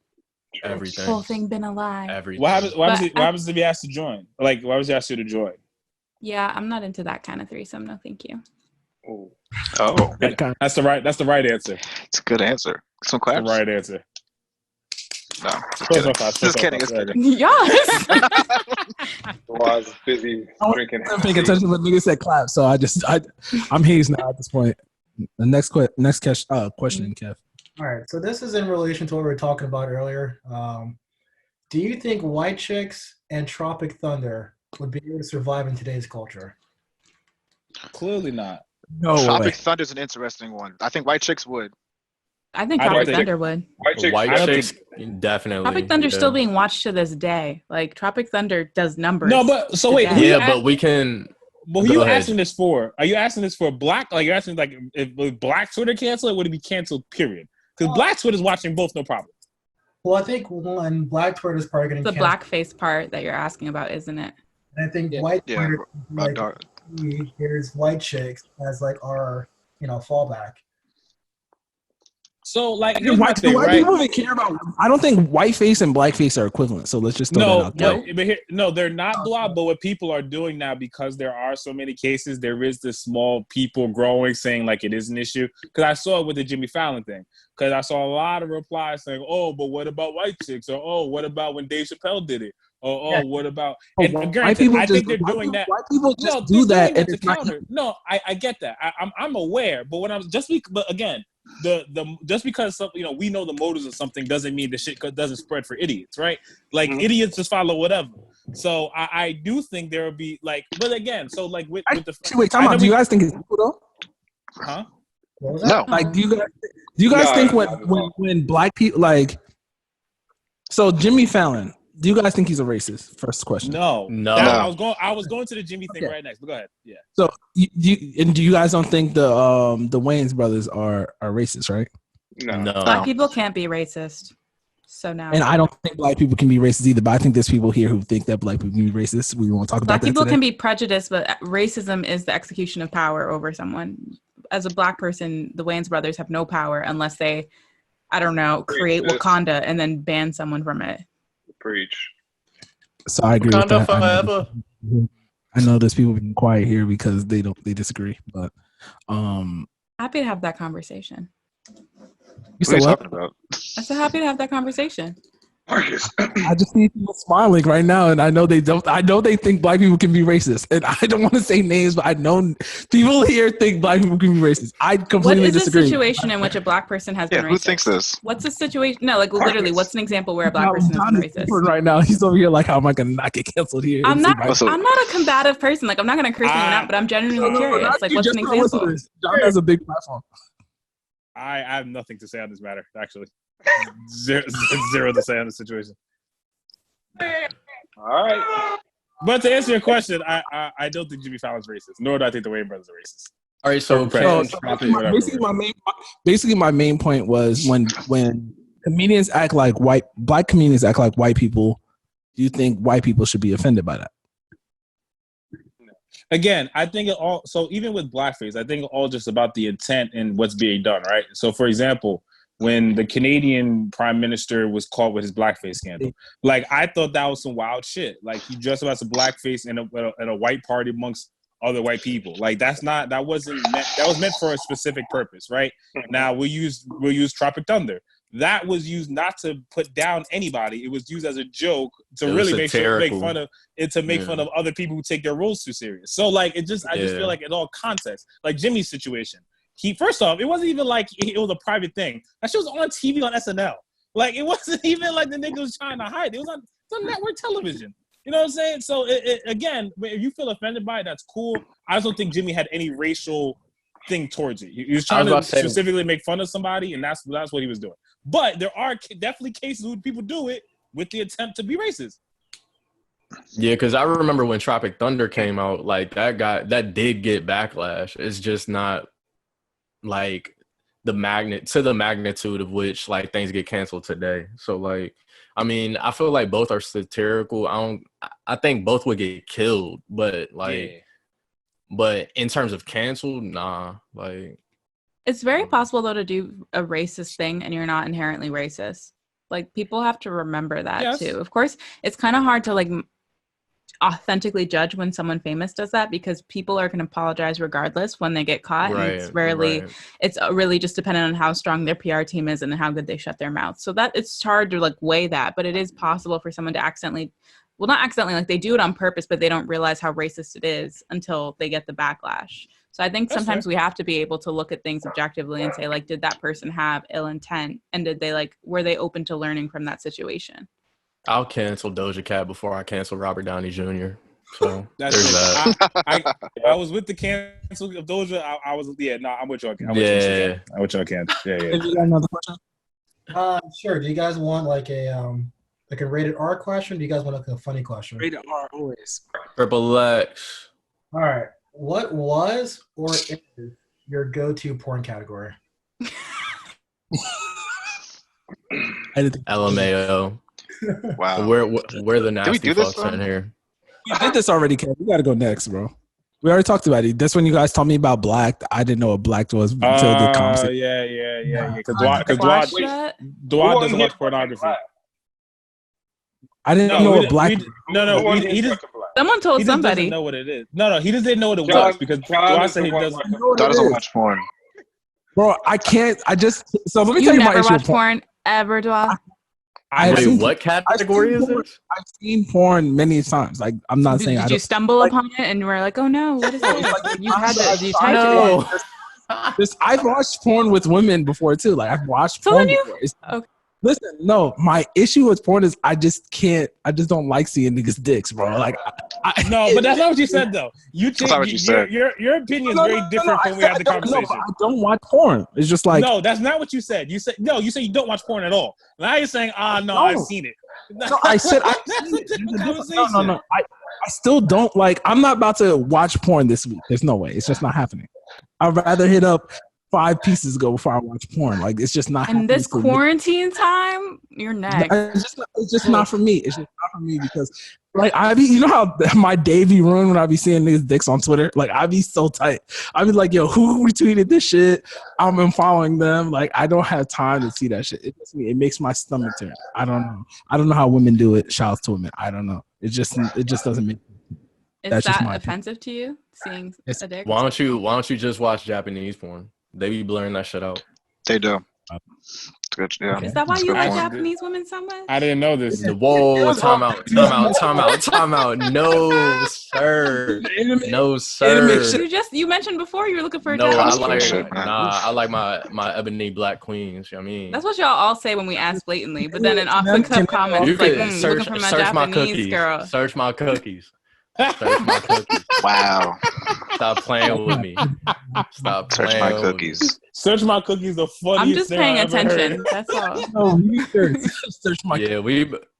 Everything. Whole thing been a lie. Everything. What happens if he asked to join? Like, why was he asked you to join? Yeah, I'm not into that kind of threesome. No, thank you. Oh, that's the right answer. It's a good answer. Some claps. The right answer. No, just kidding. Yes. I was busy drinking. I'm paying attention when niggas said clap, so I'm hazed now at this point. The next question, Kev. All right, so this is in relation to what we were talking about earlier. Do you think white chicks and Tropic Thunder would be able to survive in today's culture? Clearly not. No Tropic way. Thunder is an interesting one. I think white chicks would. I think Tropic Thunder would. White chicks definitely. Tropic Thunder's still being watched to this day. Like Tropic Thunder does numbers. No, but so wait. But we can. Well, who are you asking this for? Are you asking this for black? Like you're asking like if black Twitter cancel it, would it be canceled? Period. Because black Twitter's watching both, no problem. Well, I think when black Twitter's probably getting the blackface part that you're asking about, isn't it? And I think white Twitter, here's white chicks as like our fallback. So like, white people even care about? I don't think whiteface and blackface are equivalent. So let's just throw that out there. No, they're not blah. But what people are doing now, because there are so many cases, there is this small people growing saying like it is an issue. Because I saw it with the Jimmy Fallon thing. Because I saw a lot of replies saying, "Oh, but what about white chicks?" Or "Oh, what about when Dave Chappelle did it?" Or what about? And white people I think they're doing that. White people just do that, and it's not. No, I get that. I'm aware, but when but again. Just because we know the motives of something doesn't mean the shit doesn't spread for idiots, right? Like idiots just follow whatever. So I do think there will be like, but again, so like with the wait, time out. Do you guys think it's cool though? Huh? No. Like, do you guys think when black people like? So Jimmy Fallon, do you guys think he's a racist? First question. No. I was going to the Jimmy thing right next, but go ahead. Yeah. So do you guys don't think the Wayans brothers are racist, right? No. Black people can't be racist. So now. And I don't think black people can be racist either, but I think there's people here who think that black people can be racist. We won't talk about that. Black people today. can be prejudiced, but racism is the execution of power over someone. As a black person, the Wayans brothers have no power unless they, I don't know, create Wakanda and then ban someone from it. Preach. So I agree with that. Forever. I know there's people being quiet here because they disagree, but happy to have that conversation. What are you talking about? I'm so happy to have that conversation. Marcus. I just see people smiling right now, and I know they don't. I know they think black people can be racist, and I don't want to say names, but I know people here think black people can be racist. I completely disagree. What is a situation in which a black person has been racist? Who thinks this? What's a situation? No, like literally, what's an example where a black person has been racist? Right now, he's over here like, how am I going to not get canceled here? I'm not a combative person. Like, I'm not going to curse anyone out, but I'm genuinely curious. Like, what's an example? John has a big platform. I have nothing to say on this matter, actually. Zero to say on the situation. All right. But to answer your question, I don't think Jimmy Fallon's racist, nor do I think the Wayans brothers are racist. All right, so basically my main point was when comedians act like black comedians act like white people, do you think white people should be offended by that? Again, I think so even with blackface, I think it's all just about the intent and what's being done, right? So for example, when the Canadian Prime Minister was caught with his blackface scandal, like I thought that was some wild shit. Like he dressed up as a blackface in a white party amongst other white people. Like that was meant for a specific purpose, right? Now we'll use Tropic Thunder. That was used not to put down anybody. It was used as a joke to really make fun of other people who take their roles too serious. So like I just feel like in all context, like Jimmy's situation. First off, it wasn't even like it was a private thing. That shit was on TV on SNL. Like it wasn't even like the nigga was trying to hide. It was on network television. You know what I'm saying? So again, if you feel offended by it, that's cool. I just don't think Jimmy had any racial thing towards it. He was trying to specifically make fun of somebody, and that's what he was doing. But there are definitely cases where people do it with the attempt to be racist. Yeah, because I remember when Tropic Thunder came out, like that did get backlash. It's just not like the magnitude of which like things get canceled today. So like, I mean, I feel like both are satirical. I think both would get killed, but like, but in terms of canceled, nah, like. It's very possible though to do a racist thing and you're not inherently racist. Like people have to remember that too. Of course, it's kind of hard to like authentically judge when someone famous does that because people are going to apologize regardless when they get caught. Right, and it's really just dependent on how strong their PR team is and how good they shut their mouth. So that it's hard to like weigh that, but it is possible for someone to not accidentally, like they do it on purpose, but they don't realize how racist it is until they get the backlash. So I think sometimes we have to be able to look at things objectively and say, like, did that person have ill intent? And were they open to learning from that situation? I'll cancel Doja Cat before I cancel Robert Downey Jr. So there's that. I was with the cancel of Doja. I'm with you. I'm with y'all. I'm with y'all. Yeah. You got another question? Sure. Do you guys want like a rated R question? Do you guys want like a funny question? Rated R always. Triple X. All right. What was or is your go-to porn category? LMAO. Wow. We're the nasty fucks in here. We did this already, Kev. We got to go next, bro. We already talked about it. That's when you guys told me about black. I didn't know what black was until the conversation. Yeah. Because Dwad doesn't watch pornography. I didn't know what black. He just. Someone told somebody. He doesn't know what it is. No, he just didn't know what it was because Dwad said he doesn't. Doesn't watch porn. Bro, I can't. Let me tell you my issue. You never watch porn ever, Dwad? Wait, what category is this? I've seen porn many times. Like, I'm not saying. Did you stumble upon it and were like, oh no, what is this? You had to. You typed it. I've watched porn with women before too. Like I've watched porn before. Okay. Listen, no, my issue with porn is I just don't like seeing niggas' dicks, bro. Like, no, but that's not what you said though. Your opinion is very different from when we had the conversation. No, I don't watch porn. It's just like no, that's not what you said. You said you don't watch porn at all. Now you're saying, I've seen it. No, I said I've seen it. No. I still don't like. I'm not about to watch porn this week. There's no way. It's just not happening. I'd rather hit up 5 pieces ago before I watch porn. Like it's just not. And this quarantine time, you're next. It's just not for me. It's just not for me because, like, you know how my day be ruined when I be seeing niggas' dicks on Twitter. Like I be so tight. I be like, yo, who retweeted this shit? I'm following them. Like I don't have time to see that shit. It makes my stomach turn. I don't know how women do it. Shout out to women. I don't know. It just doesn't make. Is that offensive to you? Seeing a dick? Why don't you just watch Japanese porn? They be blurring that shit out. They do. Good, yeah. Is that why you like Japanese women so much? I didn't know this. Whoa, time out. No, sir. No, sir. You mentioned before you were looking for a I like my ebony black queens. You know what I mean? That's what y'all all say when we ask blatantly, but then in off-the-cuff comments, it's like, search looking for my Japanese my cookies. girl. Search my cookies. Search my cookies. Wow. Stop playing with me. Stop playing Search my cookies. Search my cookies. The funniest I'm just paying attention. That's all. Search my. Yeah,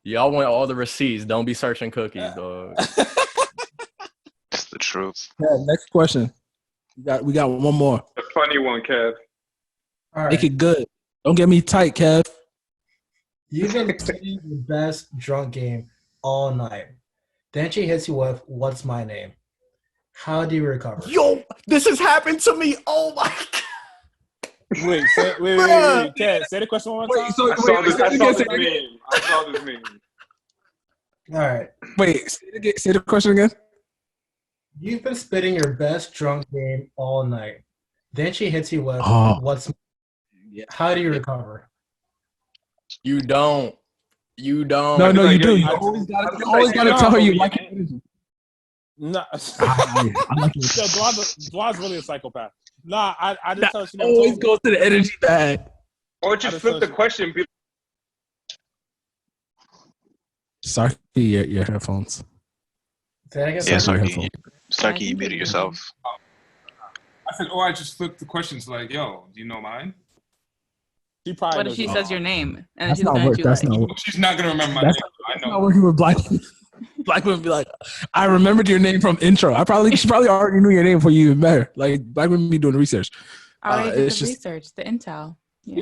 y'all want all the receipts. Don't be searching cookies, dog. It's the truth. Yeah, next question. We got one more. A funny one, Kev. All right. Make it good. Don't get me tight, Kev. You've been playing the best drunk game all night. Then she hits you with, "What's my name?" How do you recover? Yo, this has happened to me. Oh my God. Wait, Ted, say the question one more time. I saw this meme. All right. Wait, say the question again. You've been spitting your best drunk game all night. Then she hits you with, "What's my name?" How do you recover? You don't. No, you do. You always gotta tell her you like her energy. No. Dwad's really a psychopath. Nah, I just tell you. Always goes to the energy bag. Or just flip the question. Sorry, your headphones. Yeah, Sarky, you muted yourself. I said, I just flipped the questions like, yo, do you know mine? She probably what if she says your name? And that's not work. That's not work. She's not going to remember my name. I know. Not working with black women. Black women be like, I remembered your name from intro. She probably already knew your name before you even met her. Like, black women be doing research. Already did the research, the intel. Yeah.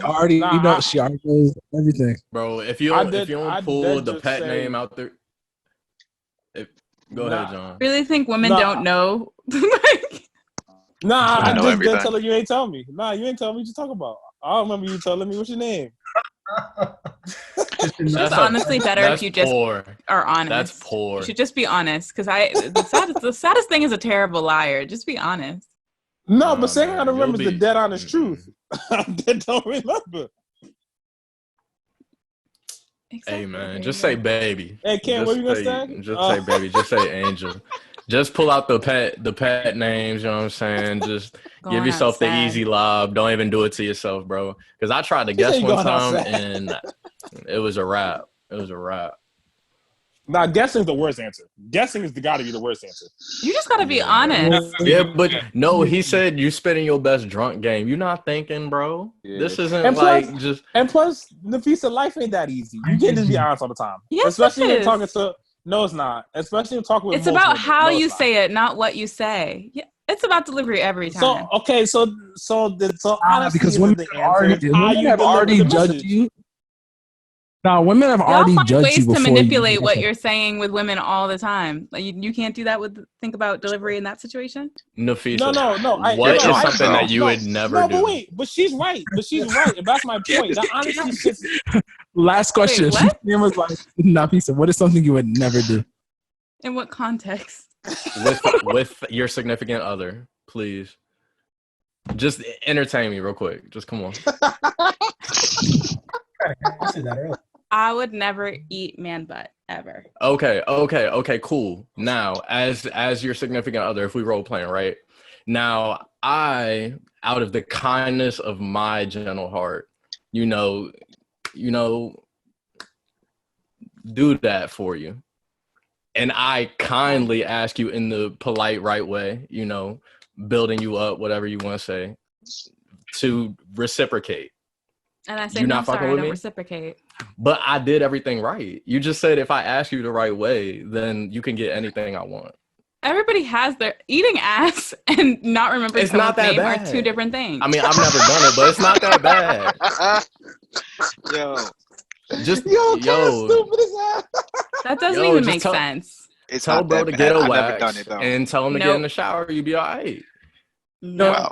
She already knows everything. Bro, if you don't pull the pet name out there, go ahead, John. Really think women don't know? I just didn't tell her you ain't tell me. You ain't tell me what you talk about. I don't remember you telling me what's your name. It's honestly better if you just are honest. That's poor. You should just be honest, because the saddest thing is a terrible liar. Just be honest. No, but saying I don't remember is the dead honest truth. I don't remember. Exactly. Hey man, just say baby. Hey Ken, what you gonna say? Just say baby. Just say angel. Just pull out the pet names. You know what I'm saying? Just give yourself the easy lob. Don't even do it to yourself, bro. Because I tried to guess one time and it was a wrap. Nah, guessing is the worst answer. Guessing is gotta be the worst answer. You just gotta be honest. Yeah, but no, he said you spitting your best drunk game. You're not thinking, bro. Yeah. This isn't and plus, Nafisa, life ain't that easy. You can't just be honest all the time. Yes, especially when you're talking to. No, it's not. Especially when talking with. It's about how you say it, not what you say. Yeah, it's about delivery every time. So honestly, because women have already judged you. No, women have already judged you before. Ways to manipulate what you're saying with women all the time. Like you can't do that think about delivery in that situation. Nafisa, no. What is something that you would never do? But she's right. And that's my point. That honestly shit's... Last question. What? She was like, Nafisa, what is something you would never do? In what context? With your significant other, please. Just entertain me real quick. Just come on. I said that earlier. I would never eat man butt ever. Okay, cool. Now, as your significant other, if we role playing, right? Now, I, out of the kindness of my gentle heart, you know, do that for you. And I kindly ask you in the polite, right way, building you up, whatever you want to say, to reciprocate. And I say, no, sorry, I don't reciprocate. But I did everything right. You just said if I ask you the right way, then you can get anything I want. Everybody has their eating ass and not remembering someone's name are two different things. I mean, I've never done it, but it's not that bad. That doesn't even make sense. Tell bro to get a wax and tell him to get in the shower. You be all right. No,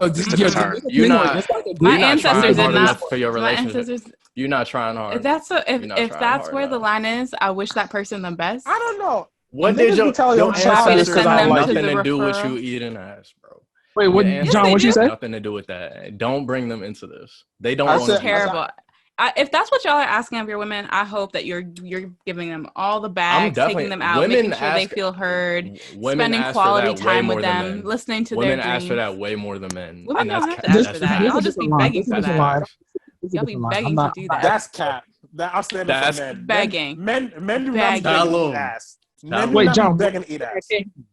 you're not. My ancestors did not for your relationship. You're not trying hard. If that's where the line is, I wish that person the best. I don't know. What did your ancestors have nothing to do with you eating ass, bro? Wait, what, John? What you say? Nothing to do with that. Don't bring them into this. They don't. That's terrible. If that's what y'all are asking of your women, I hope that you're giving them all the bags, taking them out, making sure they feel heard, spending quality time with them, listening to their dreams. Women ask for that way more than men. Women don't have to ask for that. Y'all just be begging for that. Y'all be begging to do that. That's cap. I'll stand up for men. Begging. Men do not beg to eat ass. Wait, John, begging to eat ass.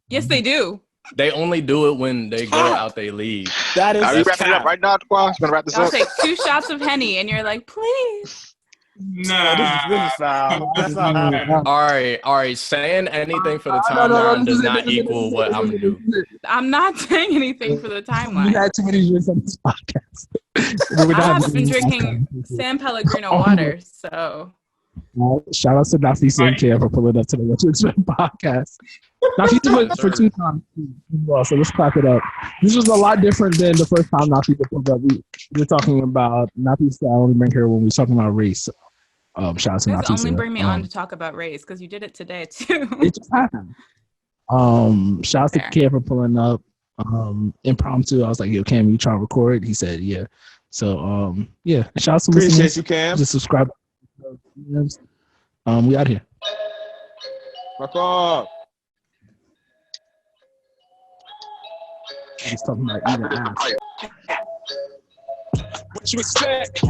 Yes, they do. They only do it when they go out they leave. That is. Are we wrapping it up right now, Squash? Gonna wrap this up. I'll take 2 shots of Henny, and you're like, please. Nah, this is foul. That's not happening. All right. Saying anything for the timeline does not equal what I'm gonna do. I'm not saying anything for the timeline. We had too many drinks on this podcast. I've been drinking San Pellegrino water, so. Shout out to Nafisa and Cam for pulling up to the What You Expect podcast. Nafisa for 2 times. Well, so let's clap it up. This was a lot different than the first time Nafisa pulled up. We were talking about Nafisa. I only bring her when we were talking about race. Shout out to Nafisa. Only bring me on to talk about race because you did it today too. It just happened. Shout out to Cam for pulling up. Impromptu. I was like, yo, Cam, you trying to record? He said, yeah. So yeah. Shout out to Appreciate listeners. You, Cam. Just subscribe. We out here. Fuck off. He's talking about eating ass. What you expect?